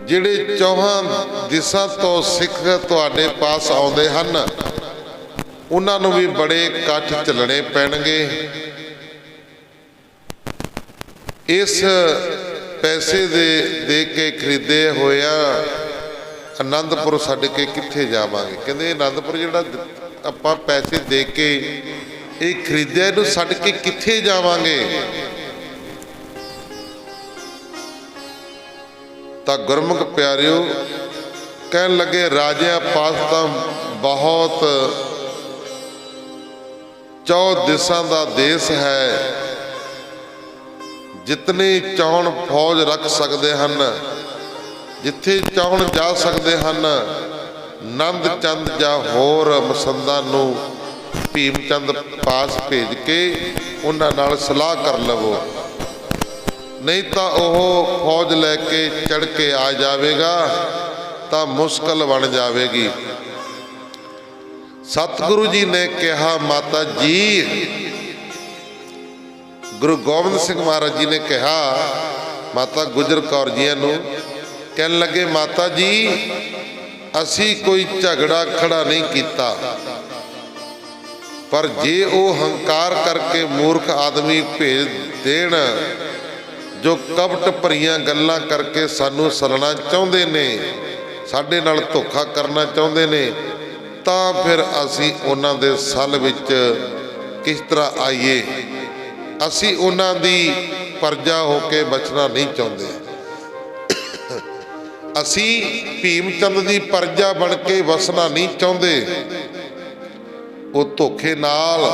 ਜਿਹੜੇ 4 ਦਿਸ਼ਾ ਤੋਂ ਸਿੱਖ ਤੁਹਾਡੇ ਪਾਸ ਆਉਂਦੇ ਹਨ, ਉਹਨਾਂ ਨੂੰ ਵੀ ਬੜੇ ਇਕੱਠ ਚੱਲਣੇ ਪੈਣਗੇ। ਇਸ ਪੈਸੇ ਦੇ ਕੇ ਖਰੀਦੇ ਹੋਇਆ ਆਨੰਦਪੁਰ ਛੱਡ ਕੇ ਕਿੱਥੇ ਜਾਵਾਂਗੇ। ਕਹਿੰਦੇ ਆਨੰਦਪੁਰ ਜਿਹੜਾ ਆਪਾਂ ਪੈਸੇ ਦੇ ਕੇ ਇਹ ਖਰੀਦਿਆ, ਇਹਨੂੰ ਛੱਡ ਕੇ ਕਿੱਥੇ ਜਾਵਾਂਗੇ। ਤਾਂ ਗੁਰਮੁਖ ਪਿਆਰਿਓ ਕਹਿਣ ਲੱਗੇ ਰਾਜਿਆਂ ਪਾਸ ਤਾਂ ਬਹੁਤ 4 ਦਿਸ਼ਾ ਦਾ ਦੇਸ਼ ਹੈ, ਜਿਤਨੇ ਚਾਹਣ ਫੌਜ ਰੱਖ ਸਕਦੇ ਹਨ, ਜਿੱਥੇ ਚਾਹਣ ਜਾ ਸਕਦੇ ਹਨ। ਨੰਦ ਚੰਦ ਜਾਂ ਹੋਰ ਮਸੰਦਾਂ ਨੂੰ ਭੀਮ ਚੰਦ ਪਾਸ ਭੇਜ ਕੇ ਉਹਨਾਂ ਨਾਲ ਸਲਾਹ ਕਰ ਲਵੋ, ਨਹੀਂ ਤਾਂ ਉਹ ਫੌਜ ਲੈ ਕੇ ਚੜ ਕੇ ਆ ਜਾਵੇਗਾ ਤਾਂ ਮੁਸ਼ਕਲ ਬਣ ਜਾਵੇਗੀ। ਸਤਿਗੁਰੂ ਜੀ ਨੇ ਕਿਹਾ ਮਾਤਾ ਜੀ, ਗੁਰੂ ਗੋਬਿੰਦ ਸਿੰਘ ਮਹਾਰਾਜ ਜੀ ਨੇ ਕਿਹਾ ਮਾਤਾ ਗੁਜਰ ਕੌਰ ਜੀ ਨੂੰ, ਕਹਿਣ ਲੱਗੇ ਮਾਤਾ ਜੀ, ਅਸੀਂ ਕੋਈ ਝਗੜਾ ਖੜਾ ਨਹੀਂ ਕੀਤਾ, ਪਰ ਜੇ ਉਹ ਹੰਕਾਰ ਕਰਕੇ ਮੂਰਖ ਆਦਮੀ ਭੇਜ ਦੇਣ ਜੋ ਕਪਟ ਭਰੀਆਂ ਗੱਲਾਂ ਕਰਕੇ ਸਾਨੂੰ ਸਲਣਾ ਚਾਹੁੰਦੇ ਨੇ, ਸਾਡੇ ਨਾਲ ਧੋਖਾ ਕਰਨਾ ਚਾਹੁੰਦੇ ਨੇ, ਤਾਂ ਫਿਰ ਅਸੀਂ ਉਹਨਾਂ ਦੇ ਸਲ ਵਿੱਚ ਕਿਸ ਤਰ੍ਹਾਂ ਆਈਏ। ਅਸੀਂ ਉਹਨਾਂ ਦੀ ਪਰਜਾ ਹੋ ਕੇ ਬਚਣਾ ਨਹੀਂ ਚਾਹੁੰਦੇ। ਅਸੀਂ ਭੀਮ ਚੰਦ ਦੀ ਪਰਜਾ ਬਣ ਕੇ ਵਸਣਾ ਨਹੀਂ ਚਾਹੁੰਦੇ। ਉਹ ਧੋਖੇ ਨਾਲ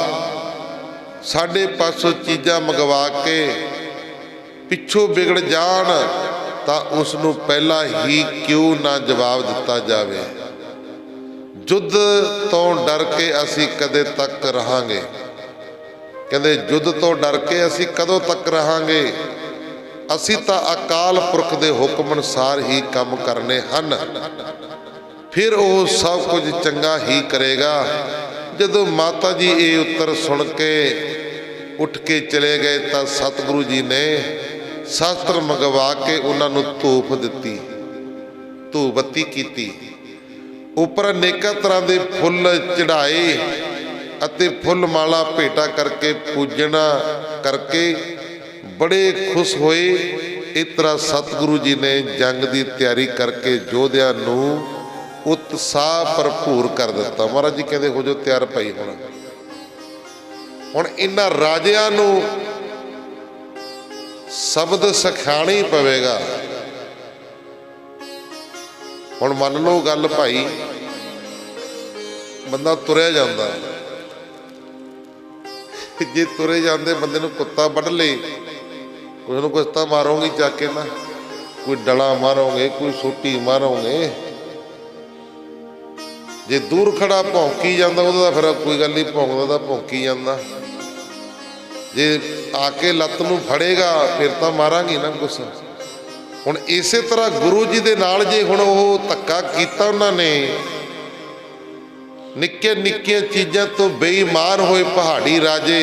ਸਾਡੇ ਪਾਸੋਂ ਚੀਜ਼ਾਂ ਮੰਗਵਾ ਕੇ ਪਿੱਛੋਂ ਵਿਗੜ ਜਾਣ ਤਾਂ ਉਸ ਨੂੰ ਪਹਿਲਾਂ ਹੀ ਕਿਉਂ ਨਾ ਜਵਾਬ ਦਿੱਤਾ ਜਾਵੇ। ਯੁੱਧ ਤੋਂ ਡਰ ਕੇ ਅਸੀਂ ਕਦੇ ਤੱਕ ਰਹਾਂਗੇ। ਕਹਿੰਦੇ ਯੁੱਧ ਤੋਂ ਡਰ ਕੇ ਅਸੀਂ ਕਦੋਂ ਤੱਕ ਰਹਾਂਗੇ। ਅਸੀਂ ਤਾਂ ਅਕਾਲ ਪੁਰਖ ਦੇ ਹੁਕਮ ਅਨੁਸਾਰ ਹੀ ਕੰਮ ਕਰਨੇ ਹਨ, ਫਿਰ ਉਹ ਸਭ ਕੁਝ ਚੰਗਾ ਹੀ ਕਰੇਗਾ। ਜਦੋਂ ਮਾਤਾ ਜੀ ਇਹ ਉੱਤਰ ਸੁਣ ਕੇ ਉੱਠ ਕੇ ਚਲੇ ਗਏ ਤਾਂ ਸਤਿਗੁਰੂ ਜੀ ਨੇ ਸ਼ਸਤਰ ਮੰਗਵਾ ਕੇ ਉਹਨਾਂ ਨੂੰ ਧੂਪ ਦਿੱਤੀ, ਧੂਪ ਬੱਤੀ ਕੀਤੀ, ਉੱਪਰ ਅਨੇਕਾਂ ਤਰ੍ਹਾਂ ਦੇ ਫੁੱਲ ਚੜਾਏ ਅਤੇ ਫੁੱਲ ਮਾਲਾ ਭੇਟਾ ਕਰਕੇ ਪੂਜਣਾ ਕਰਕੇ ਬੜੇ ਖੁਸ਼ ਹੋਏ। ਇਸ ਤਰ੍ਹਾਂ ਸਤਿਗੁਰੂ ਜੀ ਨੇ ਜੰਗ ਦੀ ਤਿਆਰੀ ਕਰਕੇ ਯੋਧਿਆਂ ਨੂੰ ਉਤਸ਼ਾਹ ਭਰਪੂਰ ਕਰ ਦਿੱਤਾ। ਮਹਾਰਾਜ ਜੀ ਕਹਿੰਦੇ ਹੋ ਜੋ ਤਿਆਰ ਭਾਈ। ਹੁਣ ਇਹਨਾਂ ਰਾਜਿਆਂ ਨੂੰ शब्द सिखाना ही पवेगा। हुण मन लो गल भाई, बंदा तुरया जांदा, जे तुरे जाते बंदे नूं कुत्ता वढ़ ले, कुछ न कुछ तो मारोगे चाके ना, कोई डला मारोगे, कोई सोटी मारोगे। जे दूर खड़ा भौंकी जाता ਉਹਦਾ फिर कोई गल नहीं, भौंकदा तो भौंकी जाता। जे आके लत्त नूं फड़ेगा फिर तो मारांगी ना कुछ। हुण इसे तरह गुरु जी दे नाल जे हुण ओह धक्का कीता उन्होंने, निक्के निक्के चीज़ों तो बेईमान होए पहाड़ी राजे,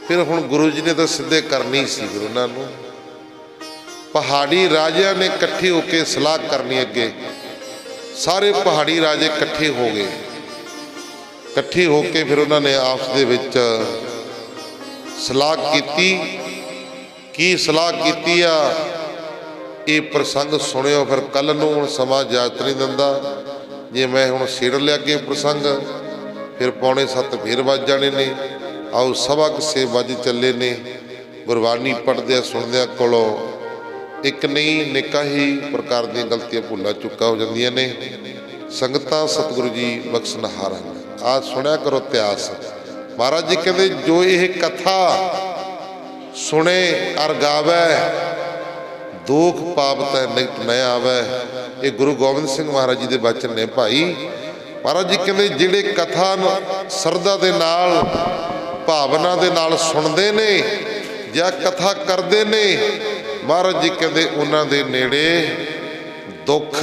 फिर हुण गुरु जी ने तो सीधे करनी सी। फिर उन्होंने पहाड़ी राजिया ने इकट्ठे होके सलाह करनी, अगे सारे पहाड़ी राजे इकट्ठे हो गए। इकट्ठे होके फिर उन्होंने आपस दे विच सलाह की सलाह की आ, ये प्रसंग सुनियो। फिर कल नूं हुण समा इजाजत नहीं दिंदा, जे मैं हुण छेड़ लिया अगे प्रसंग, फिर 6:45 फिर वज जाने ने। आओ सवा किसे वज चले ने, गुरबाणी पढ़दे सुनदे कोलों एक नहीं निका ही प्रकार दी गलतियां भुल्लां चुका हो जांदियां ने। संगतां सतगुरु जी बख्शनहार हैं। आज सुनिया करो इतिहास। महाराज जी कहते जो ये कथा सुने अर गावै, दुख पाप तै निकट न आवै। ये गुरु गोबिंद सिंह महाराज जी के वचन ने भाई। महाराज जी कहते जिहड़े कथा सरदा दे नाल भावना दे नाल सुनते ने या कथा करते ने, महाराज जी कहते उन्हां दे नेड़े दुख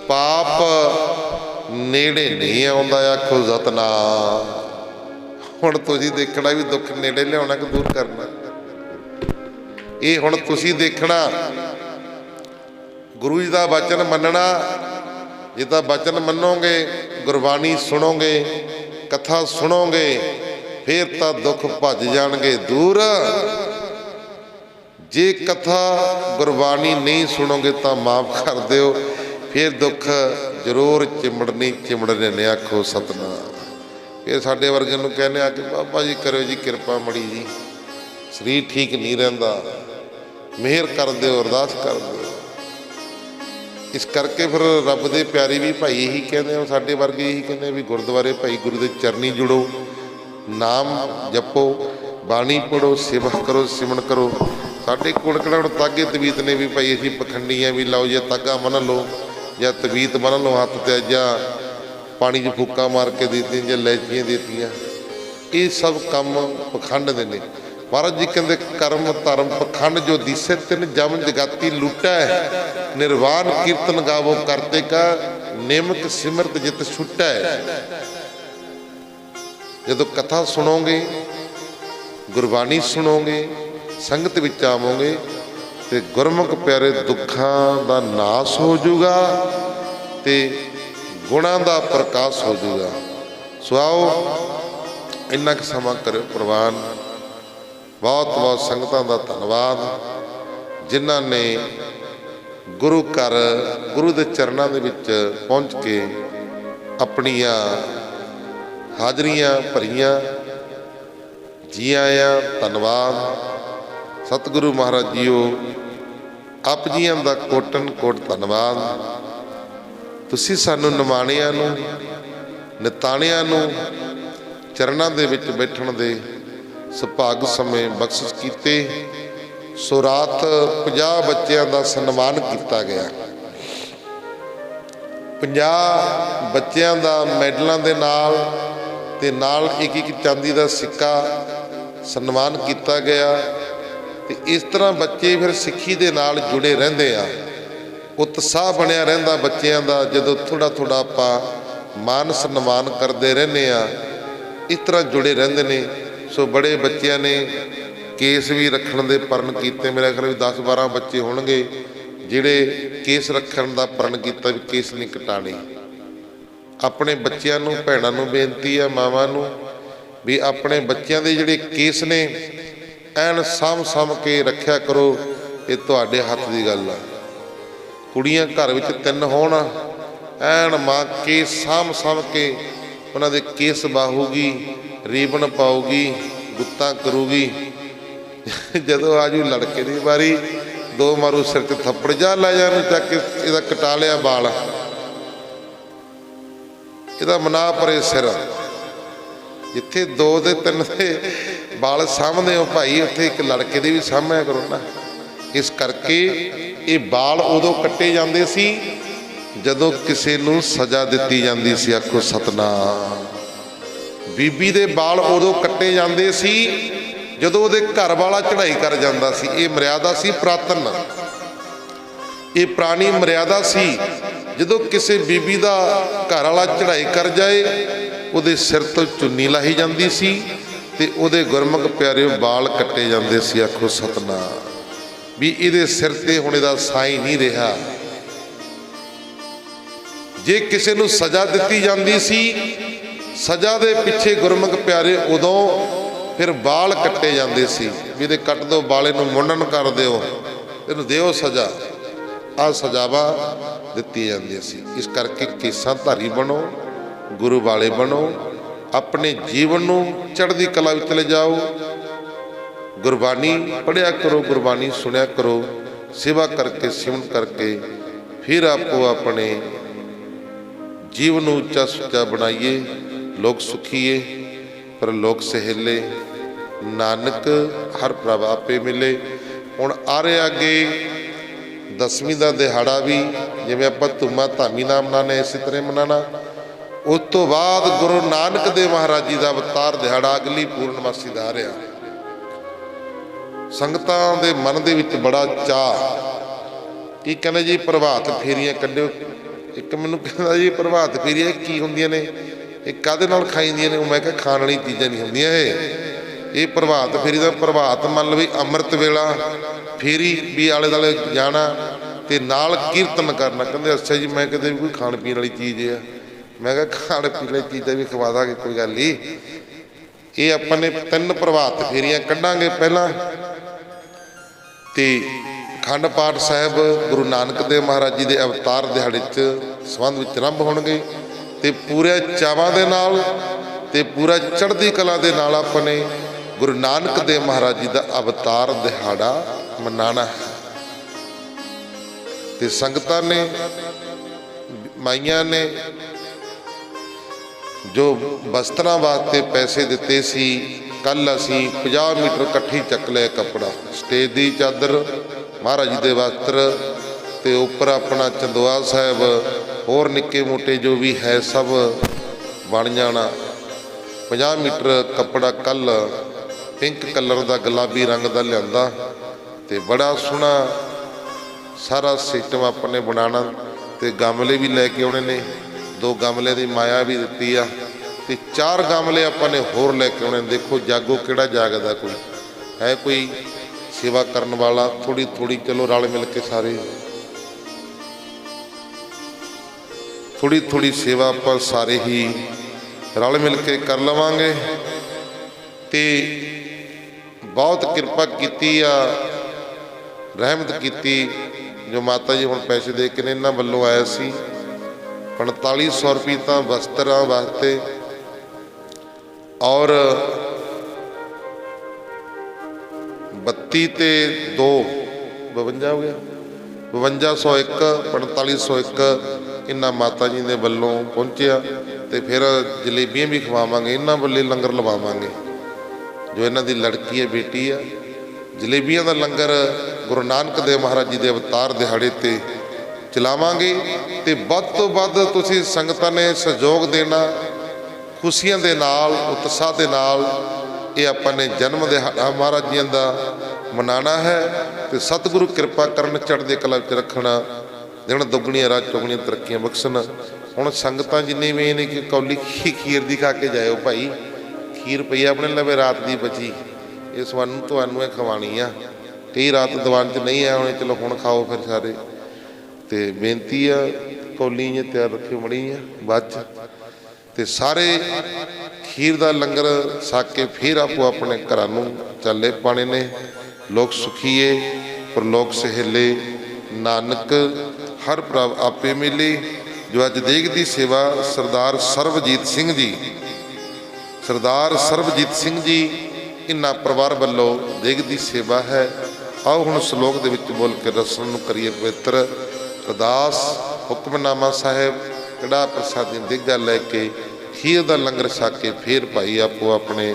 पाप नेड़े नहीं आउंदा। आखो सतनाम। हुण तुसीं देखना भी दुख नेड़े लियाउणा कि दूर करना, ये हुण तुसीं देखना। गुरु जी का वचन मनना, जे तां वचन मनोगे, गुरबाणी सुनोगे, कथा सुनोगे, फिर तां दुख भज जाणगे दूर। जे कथा गुरबाणी नहीं सुनोगे तो माफ़ कर दिओ, फिर दुख जरूर चिमड़ने ने। आखो सतनाम। फिर साडे वर्गे नूं कहने आ कि बाबा जी करो जी किरपा मड़ी जी, शरीर ठीक नहीं रहिंदा, मेहर कर दिओ, अरदास कर दिओ। इस करके फिर रब दे प्यारे भी भाई यही कहते, साडे वर्गे यही कहते भी गुरुद्वारे भाई गुरु दे चरनी जुड़ो, नाम जपो, बाणी पढ़ो, सेवा करो, सिमन करो। साढ़े कोल किहड़ा हुण तागे तबीत ने भी भाई असीं पखंडियां भी लाओ, या तागा बन लो या तबीत बन लो हत्थ ते, या पानी च फूका मार के देती, या लैचियां देतियां। ये सब काम पखंड दे ने। महाराज जी कहते कर्म धर्म पखंड जो दिसे तिन जम जगाती लुटा है, निर्वाण कीर्तन गावो करते का, निमक सिमरत जित छुटा है। जदों कथा सुनोगे, गुरबाणी सुनोगे, संगत विच आवोगे, तो गुरमुख प्यारे दुखों का नाश हो जाऊगा, तो गुणों का प्रकाश हो जाऊगा। सो आओ इन्ना क समा करो प्रवान। बहुत बहुत संगतां का धन्यवाद जिन्हां ने गुरु घर गुरु के चरणों के विच पहुँच के अपनिया हाजरियां भरियां। जी आया, धन्यवाद। सतगुरु महाराज जीओ आप जियां दा कोटन कोट धन्यवाद। तुसीं सानूं निमाणियां नूं निताणियां नूं चरणां दे विच बैठण दे सुभाग समय बख्शिश कीते। सो रात 50 बच्चों का सन्मान किया गया। 50 बच्चों का मैडलों के नाल एक चांदी का सिक्का सन्मान किया गया। तो इस तरह बच्चे फिर सिक्खी के नाल जुड़े रहंदे आ, उत्साह बनिया रहिंदा बच्चों का। जदों थोड़ा थोड़ा आपां मान सन्मान करते रहने आ, इस तरह जुड़े रहंदे ने। सो बड़े बच्चों ने केस भी रखण दे प्रण कीते। मेरा ख्याल 10-12 बच्चे होणगे जिहड़े केस रखण दा प्रण कीता भी केस नहीं कटाणे। अपने बच्चों नूं भैणां नूं बेनती है, मावां नूं भी अपने बच्चों के जिहड़े केस ने ਐਨ ਸਾਂਭ के रखिया करो। ये तुहाडे हत्थ की गल आ। कुड़ियां घर विच 3 होण, ਐਨ मां के सांभ के उन्हां दे केस बाहूगी, रीबन पाऊगी, गुत्तां करूगी। ਜਦੋਂ ਆਜੂ ਲੜਕੇ ਦੀ ਵਾਰੀ, दो मारू सिर च थप्पड़, जा लै जा चक के इहदा कटा लिया बाल, इहदा मना परे सिर। जिथे दो दे तीन दे बाल सामने हो भाई, उत्थे एक लड़के दे भी सामया करो ना। इस करके ये बाल उदों कट्टे जांदे सी जदों किसी नूं सज़ा दित्ती जांदी सी। आखो सतनाम। बीबी दे बाल उदों कट्टे जांदे सी जदों उहदे घर वाला चढ़ाई कर जांदा सी। ये मर्यादा सी पुरातन, ये पुरानी मर्यादा सी। जदों किसी बीबी दा घर वाला चढ़ाई कर जाए, उहदे सिर तो चुन्नी लाही जांदी सी ते उहदे गुरमुख प्यारे बाल कट्टे जांदे सी। आखो सतनाम। भी इहदे सिर ते हुण इहदा साई नहीं रहा। जे किसी नूं सज़ा दित्ती जांदी सी, सज़ा दे पिछे गुरमुख प्यारे उदों फिर बाल कट्टे जाते सी। भी इहदे कट दो, बाले नूं मुंडन कर दिओ, इहनूं दिओ सज़ा। आ सज़ावां दित्ती जांदियां सी। इस करके केसांधारी बनो, गुरु वाले बनो, अपने जीवन नूं चढ़दी कला विच ले जाओ। गुरबाणी पढ़िया करो, गुरबाणी सुनिया करो, सेवा करके सिमरन करके फिर आपको अपने जीवन नूं उच्चा सुच्चा बनाइए। लोग सुखीए पर लोग सहेले, नानक हर प्रभ आपे मिले। हुण आ रहा अगे दसवीं का दिहाड़ा भी, जिवें आपां धूमा धामी नाम मनाने, इस तरह मनाना। उस तो बाद गुरु नानक देव महाराज जी का अवतार दिहाड़ा अगली पूर्णमासी का आ रहा। संगतां दे मन दे विच बड़ा चाह की कहने जी प्रभात फेरियां कढिओ। एक मैनूं कहंदा जी प्रभात फेरियां की हुंदियां ने, ਇਹ ਕਾਹਦੇ ਨਾਲ ਖਾਈਦੀਆਂ ਨੇ? ਮੈਂ ਕਿਹਾ ਖਾਣ ਵਾਲੀ ਚੀਜ਼ਾਂ ਨਹੀਂ ਹੁੰਦੀਆਂ ਇਹ ਪ੍ਰਭਾਤ ਫੇਰੀ ਦਾ ਪ੍ਰਭਾਤ ਮੰਨ ਲਓ ਵੀ ਅੰਮ੍ਰਿਤ ਵੇਲਾ ਫੇਰੀ ਵੀ ਆਲੇ ਦੁਆਲੇ ਜਾਣਾ ਤੇ ਨਾਲ ਕੀਰਤਨ ਕਰਨਾ। ਕਹਿੰਦੇ ਅੱਛਾ ਜੀ। ਮੈਂ ਕਹਿੰਦੇ ਵੀ ਕੋਈ ਖਾਣ ਪੀਣ ਵਾਲੀ ਚੀਜ਼ ਆ? ਮੈਂ ਕਿਹਾ ਖਾਣ ਪੀਣ ਵਾਲੀ ਚੀਜ਼ਾਂ ਵੀ ਖਵਾ ਦਾਂਗੇ, ਕੋਈ ਗੱਲ ਨਹੀਂ। ਇਹ ਆਪਾਂ ਨੇ 3 ਪ੍ਰਭਾਤ ਫੇਰੀਆਂ ਕੱਢਾਂਗੇ ਪਹਿਲਾਂ ਤੇ ਅਖੰਡ ਪਾਠ ਸਾਹਿਬ ਗੁਰੂ ਨਾਨਕ ਦੇਵ ਮਹਾਰਾਜ ਜੀ ਦੇ ਅਵਤਾਰ ਦਿਹਾੜੇ 'ਚ ਸੰਬੰਧ ਵਿੱਚ ਆਰੰਭ ਹੋਣਗੇ ਤੇ ਪੂਰੇ ਚਾਵਾਂ ਦੇ ਨਾਲ ਤੇ ਪੂਰਾ ਚੜ੍ਹਦੀ ਕਲਾ ਦੇ ਨਾਲ ਆਪਾਂ ਨੇ ਗੁਰੂ ਨਾਨਕ ਦੇਵ ਮਹਾਰਾਜ ਜੀ ਦਾ ਅਵਤਾਰ ਦਿਹਾੜਾ ਮਨਾਉਣਾ ਹੈ। ਤੇ ਸੰਗਤਾਂ ਨੇ, ਮਾਈਆਂ ਨੇ ਜੋ ਵਸਤਰਾਂ ਵਾਸਤੇ ਪੈਸੇ ਦਿੱਤੇ ਸੀ, ਕੱਲ ਅਸੀਂ 50 ਮੀਟਰ ਇਕੱਠੀ ਚੱਕ ਲਿਆ ਕੱਪੜਾ, ਸਟੇਜ ਦੀ ਚਾਦਰ, ਮਹਾਰਾਜ ਜੀ ਦੇ ਵਸਤਰ ਤੇ ਉੱਪਰ ਆਪਣਾ ਚੰਦੋਆ ਸਾਹਿਬ, होर निक्के मोटे जो भी है सब बन जाना। 50 मीटर कपड़ा कल पिंक कलर का गुलाबी रंग का लिया ते बड़ा सोहना सारा सिस्टम अपने बनाना। ते गमले भी लैके आने ने, 2 गमले की माया भी दी आ ते 4 गमले अपने होर लैके आने। देखो जागो किहड़ा जागदा, कोई है कोई सेवा करने वाला? थोड़ी थोड़ी चलो रल मिल के सारे थोड़ी थोड़ी सेवा आप सारे ही रल मिल के कर लवांगे। ते बहुत कृपा की रहमत की जो माता जी हुण पैसे दे के इन्हां वल्लों आया सी 4500 रुपये तो वस्त्रां वास्ते और 32 ते 2 52 हो गया, 5201 4501 इन्हां माता जी ने वल्लों पहुँचिया। तो फिर जलेबियाँ भी खवावांगे, इन्हां वल्ले लंगर लवावांगे। जो इन्हां दी लड़की है, बेटी है, जलेबियां दा लंगर गुरु नानक देव महाराज जी के अवतार दिहाड़े ते चलावांगे। ते वध तो वध तुसीं संगतां ने सहयोग देना, खुशियां दे नाल, उत्साह दे नाल ये आपां ने जन्म दिहाड़ा महाराज जी दा मनाना है। तो सतगुरु कृपा करन, चढ़दी कला विच रखना, दिन दुगणियां रात चौगणियां तरक्कियां बख्शन। हुण संगतां जिन्नी भी ने कि कौली खीर दी खा के जाओ भाई, खीर पई अपने लवे रात की बची, इस वन तुहानूं खवानी आ। कई रात दीवान च नहीं आए होने, चलो हुण खाओ फिर सारे। तो बेनती आ कौली इं तैयार रखियो मड़ी आ बाद ते सारे खीर का लंगर छक के फिर आपो अपने घरां नूं चाले पाने ने। लोग सुखीए पर लोग सहेले, नानक हर प्रभ आपे मिले। जो अज देखदी सेवा सरदार सर्बजीत सिंह जी, सरदार सर्बजीत सिंह जी इन्हां परिवार ਵੱਲੋਂ देग दी सेवा है। आओ हुण श्लोक दे विच बोल के रसम नूं करिए पवित्र। अरदास हुक्मनामा साहिब कड़ा प्रसादी देगा लैके खीर दा लंगर छक के फिर भाई आपो अपने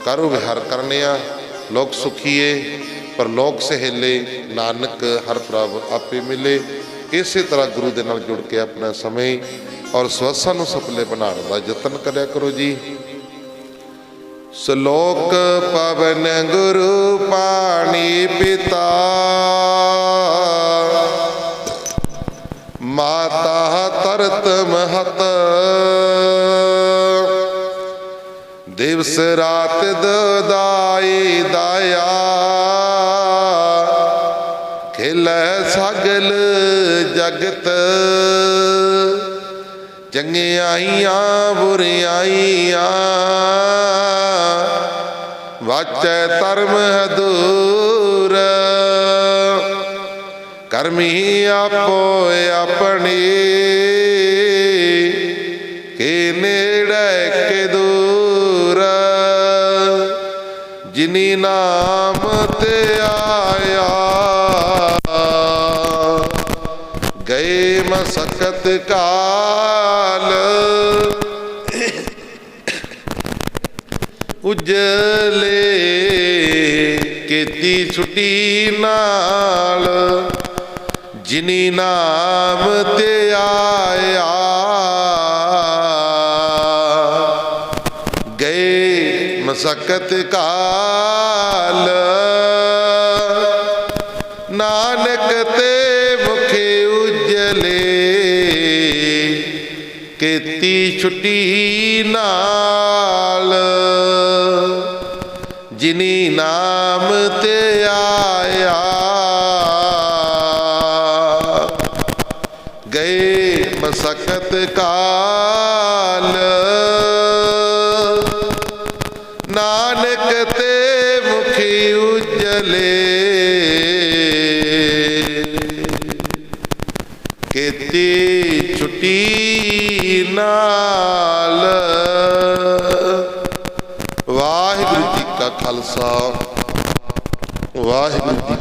कारो विहार करने आ। लोक सुखीए पर लोक सहेले, नानक हर प्रभ आपे मिले। इस तरह गुरु दे नाल जुड़ के अपना समय और सवसा नूं सफले बनाने का यतन करया करो जी। श्लोक पवन गुरु पाणी पिता, माता तरत महत, दिवस रात दाई दाया, खिलै सगल जगत, चंगियाइयां बुरियाइयां, वाचै धर्म हदूर, करमी आपो अपनी, के नेड़े के दूर, जिनी नाम ते आया, गए मसकत काल, उजले केती छुट्टी नाल, जिनी नाम ते आया, गए मसकत काल, नानक ते मुखे उजले, केती छुट्टी नाल, जिनी नाम ते आया, गए मसकत काल, नानक ते मुखी उजले, केती छुट्टी नाल। वाहिगुरु जी का खालसा, वाहिगुरु जी